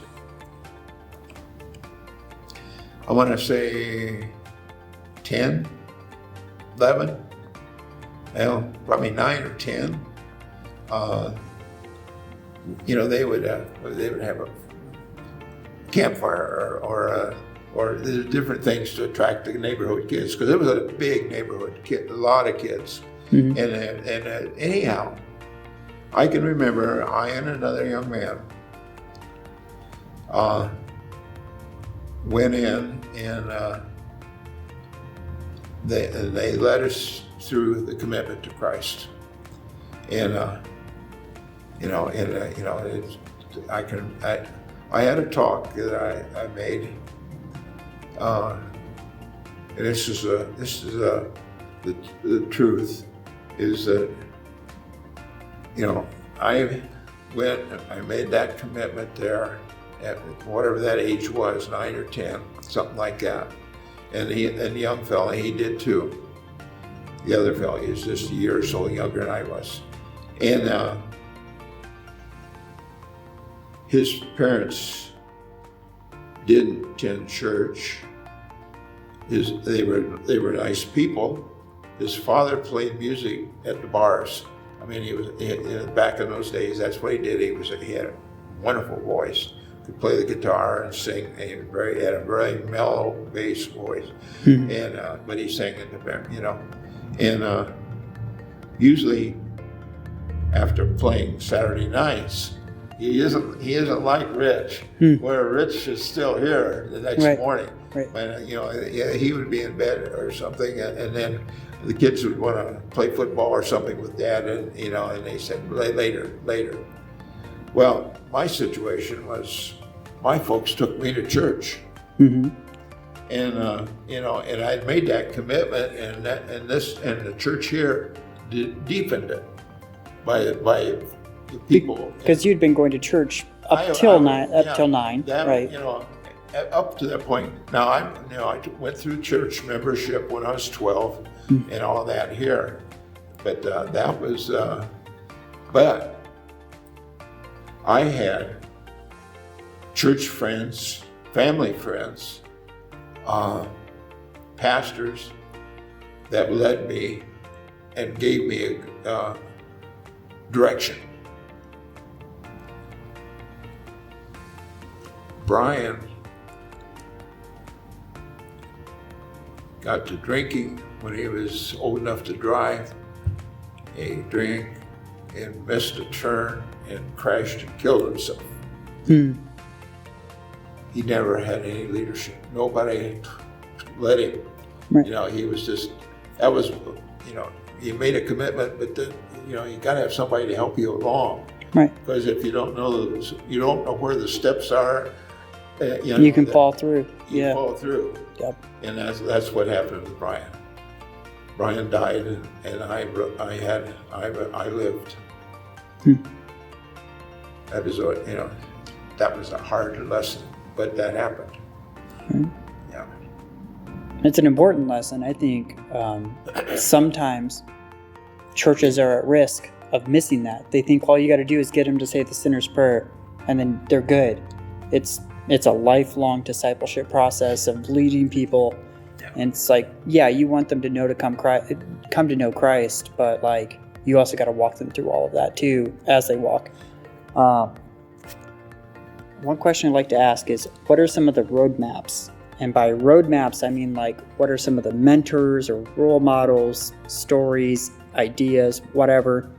I want to say 10, 11, well, probably 9 or 10, they would have a campfire or there's different things to attract the neighborhood kids, because it was a big neighborhood, a lot of kids. And anyhow, I can remember I and another young man went in and they led us through the commitment to Christ. And I had a talk that I made. And this is the truth, is that I went and I made that commitment there at whatever that age was, 9 or 10, something like that. And the young fella, he did too. The other fella, he was just a year or so younger than I was. And his parents didn't attend church. They were nice people. His father played music at the bars. I mean, back in those days, that's what he did. He had a wonderful voice. Could play the guitar and sing. And he had a very mellow bass voice. And but he sang in the band, And usually, after playing Saturday nights, he isn't like Rich, where Rich is still here the next morning. Right. And, he would be in bed or something, and then the kids would want to play football or something with Dad, and they said later. Well, my situation was, my folks took me to church, and and I'd made that commitment, and the church here deepened it by the people, because you'd been going to church up till 9, that, right? Up to that point. Now I went through church membership when I was 12 and all that here, but that was. But I had church friends, family friends, pastors that led me and gave me a direction. Brian got to drinking when he was old enough to drive. He drank and missed a turn and crashed and killed himself. He never had any leadership. Nobody led him. Right. He was just, that was, he made a commitment, but then, you got to have somebody to help you along. Right. Because if you don't know where the steps are, you can fall through. You fall through. Yep. And that's what happened with Brian. Brian died, and I lived. That was that was a hard lesson, but that happened. Yeah. It's an important lesson. I think sometimes churches are at risk of missing that. They think all you got to do is get them to say the sinner's prayer, and then they're good. It's a lifelong discipleship process of leading people, and it's like, you want them to come to know Christ, but like you also got to walk them through all of that too as they walk. One question I'd like to ask is, what are some of the roadmaps? And by roadmaps, I mean like, what are some of the mentors or role models, stories, ideas, whatever,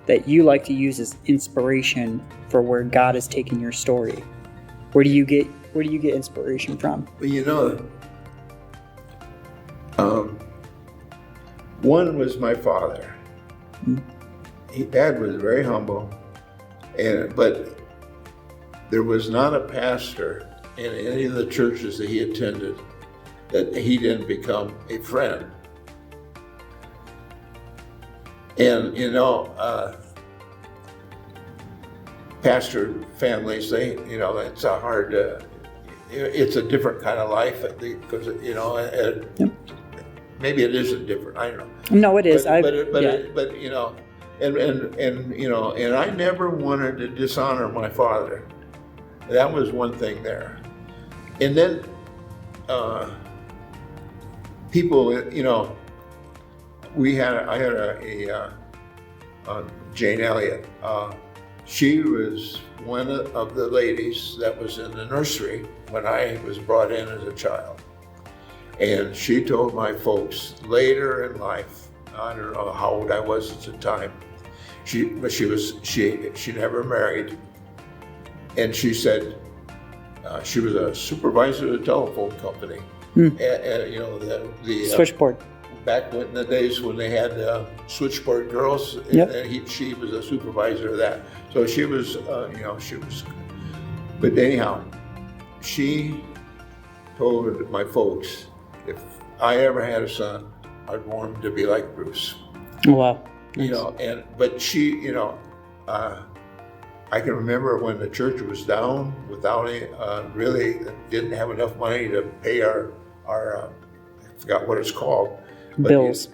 that you like to use as inspiration for where God is taking your story? Where do you get inspiration from? Well, one was my father. Dad was very humble, but there was not a pastor in any of the churches that he attended that he didn't become a friend. And pastor families, it's a hard, it's a different kind of life because maybe it isn't different. I don't know. No, it is. And I never wanted to dishonor my father. That was one thing there. And then people, I had a Jane Elliott. She was one of the ladies that was in the nursery when I was brought in as a child. And she told my folks later in life, I don't know how old I was at the time, she never married. And she said she was a supervisor of a telephone company. The switchboard. Back in the days when they had switchboard girls, and she was a supervisor of that. So she was, but anyhow, she told my folks, if I ever had a son, I'd want him to be like Bruce. Oh, wow. Nice. But she, I can remember when the church was down without really didn't have enough money to pay our I forgot what it's called. Bills.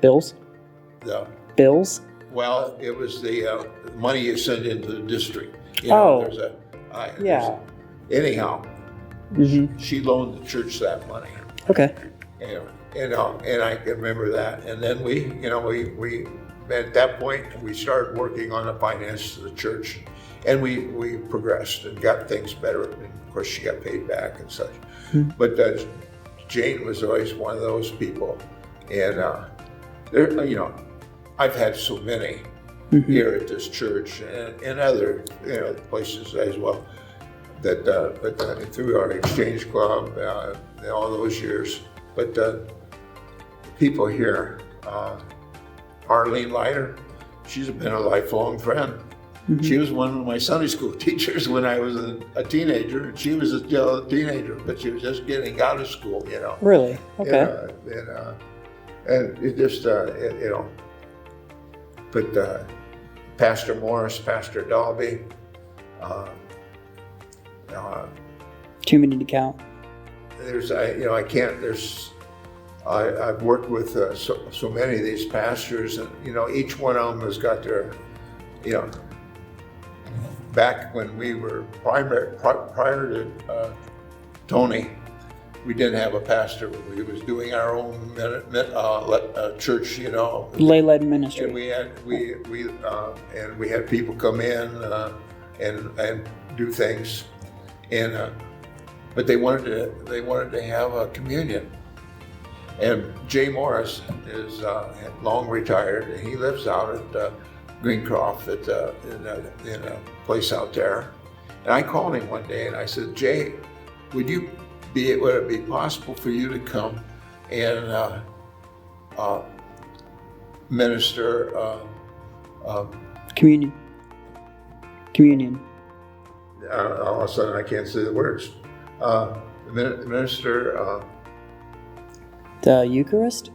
The bills. Well, it was the money you sent into the district. Anyhow, she loaned the church that money. Okay. And I can remember that. And then we at that point we started working on the finances of the church, and we progressed and got things better. And of course, she got paid back and such. But Jane was always one of those people, and I've had so many here at this church and other places as well. But through our exchange club, all those years. But people here, Arlene Leiter, she's been a lifelong friend. She was one of my Sunday school teachers when I was a teenager, and she was still a teenager, but she was just getting out of school, Really? Okay. And it just, but Pastor Morris, Pastor Dalby, too many to count. I've worked with so many of these pastors, and each one of them has got their, back when we were prior to Tony, we didn't have a pastor. We was doing our own church, lay-led ministry. And we had people come in and do things, but they wanted to have a communion. And Jay Morris is long retired, and he lives out at Greencroft in a place out there. And I called him one day and I said, Jay, would it be possible for you to come and minister communion? All of a sudden I can't say the words. Minister the Eucharist?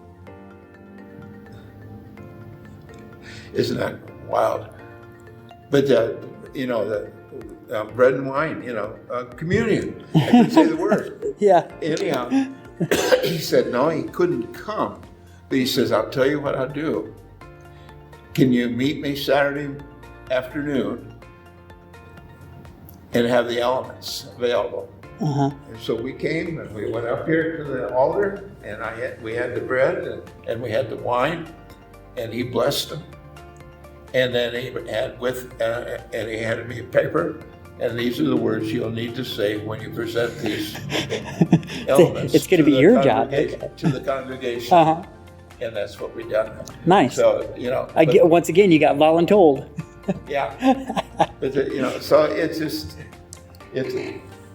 Isn't that wild? But the bread and wine, communion. I couldn't say the word. Yeah. Anyhow, he said no, he couldn't come. But he says, I'll tell you what I'll do. Can you meet me Saturday afternoon and have the elements available? And so we came and we went up here to the altar, and we had the bread and we had the wine, and he blessed them. And then he handed me a paper, and these are the words you'll need to say when you present these elements. It's going to be your job to the congregation. and that's what we done. Nice. So Once again, you got voluntold. Yeah, but so it's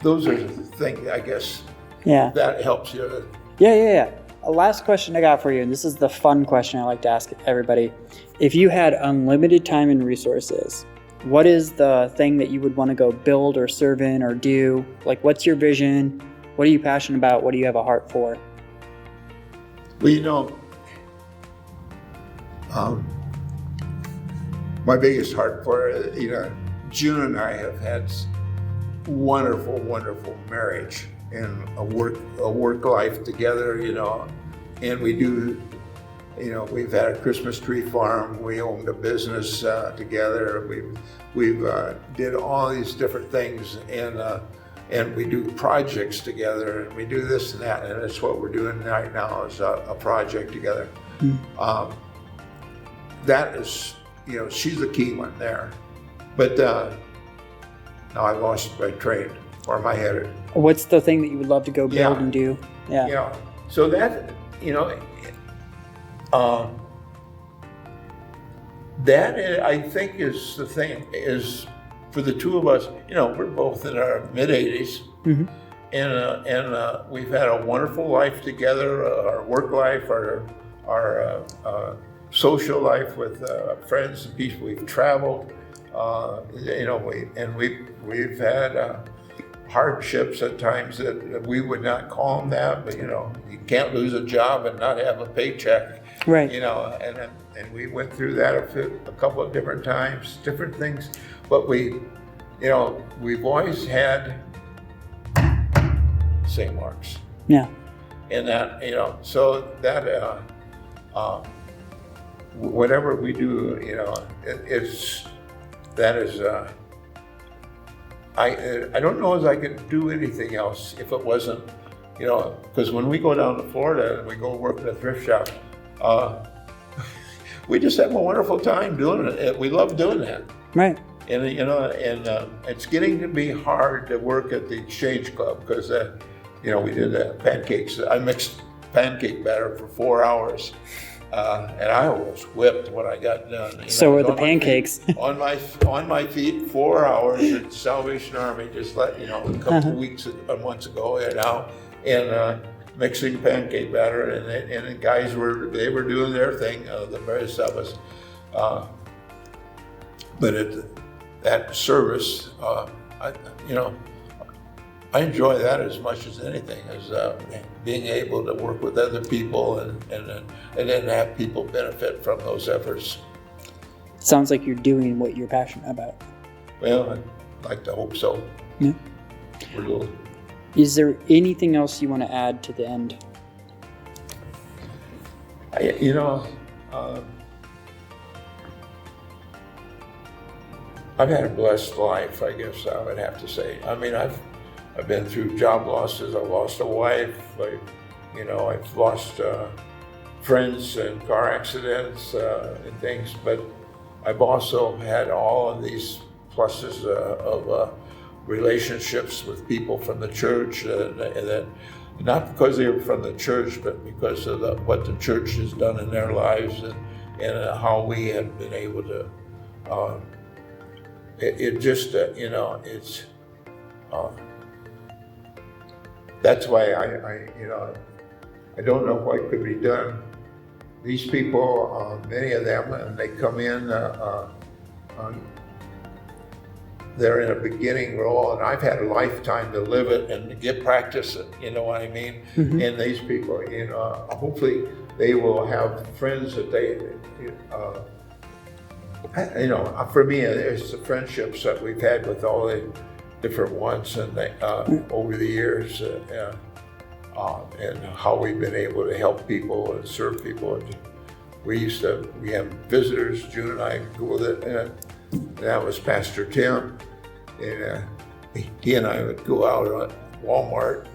those are the things, I guess. Yeah. That helps you. Yeah. A last question I got for you, and this is the fun question I like to ask everybody. If you had unlimited time and resources, what is the thing that you would want to go build or serve in or do? Like, what's your vision? What are you passionate about? What do you have a heart for? Well, my biggest heart for it, June and I have had wonderful, wonderful marriage and a work life together, and we do, we've had a Christmas tree farm, we owned a business together, we've did all these different things, and we do projects together, and we do this and that, and that's what we're doing right now is a project together. Mm-hmm. That is, she's the key one there. But now I've lost my train, or my head. What's the thing that you would love to go build and do? Yeah. So that, that I think is the thing, is for the two of us, we're both in our mid-80s, mm-hmm. and we've had a wonderful life together, our work life, our social life with friends and people. We've traveled, we've had hardships at times that we would not call them that, but you can't lose a job and not have a paycheck, right? And we went through that a couple of different times, different things, but we've always had St. Mark's. Yeah. And that, so that whatever we do, I don't know if I could do anything else if it wasn't, because when we go down to Florida and we go work in a thrift shop, we just have a wonderful time doing it. We love doing that. Right. And it's getting to be hard to work at the Exchange Club because, we did the pancakes. I mixed pancake batter for 4 hours. And I was whipped when I got done. So were the pancakes. On my feet, 4 hours at Salvation Army, just a couple of months ago, and mixing pancake batter, and the guys were doing their thing, the various of us. But that service, I enjoy that as much as anything, as being able to work with other people and then have people benefit from those efforts. Sounds like you're doing what you're passionate about. Well, I'd like to hope so. Yeah. Is there anything else you want to add to the end? I've had a blessed life, I guess I would have to say. I mean, I've been through job losses. I've lost a wife. I've lost friends in car accidents and things. But I've also had all of these pluses of relationships with people from the church, and that not because they were from the church, but because of what the church has done in their lives and how we have been able to. That's why I don't know what could be done. These people, many of them, and they come in, they're in a beginning role, and I've had a lifetime to live it and to get practice it, you know what I mean? Mm-hmm. And these people, hopefully they will have friends that they, for me, it's the friendships that we've had with all the different ones and over the years, and how we've been able to help people and serve people. We have visitors. June and I go with it. That was Pastor Tim, and he and I would go out at Walmart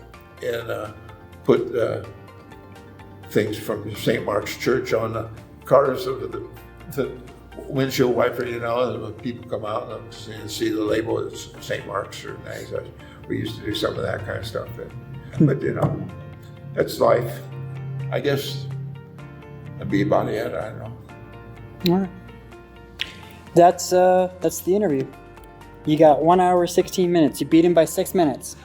and put things from St. Mark's Church on the cars of the windshield wiper, and when people come out and see the label, it's St. Mark's or things. We used to do some of that kind of stuff. But that's life. I guess That'd be about it. I don't know. All right. That's the interview. You got 1 hour, 16 minutes. You beat him by 6 minutes.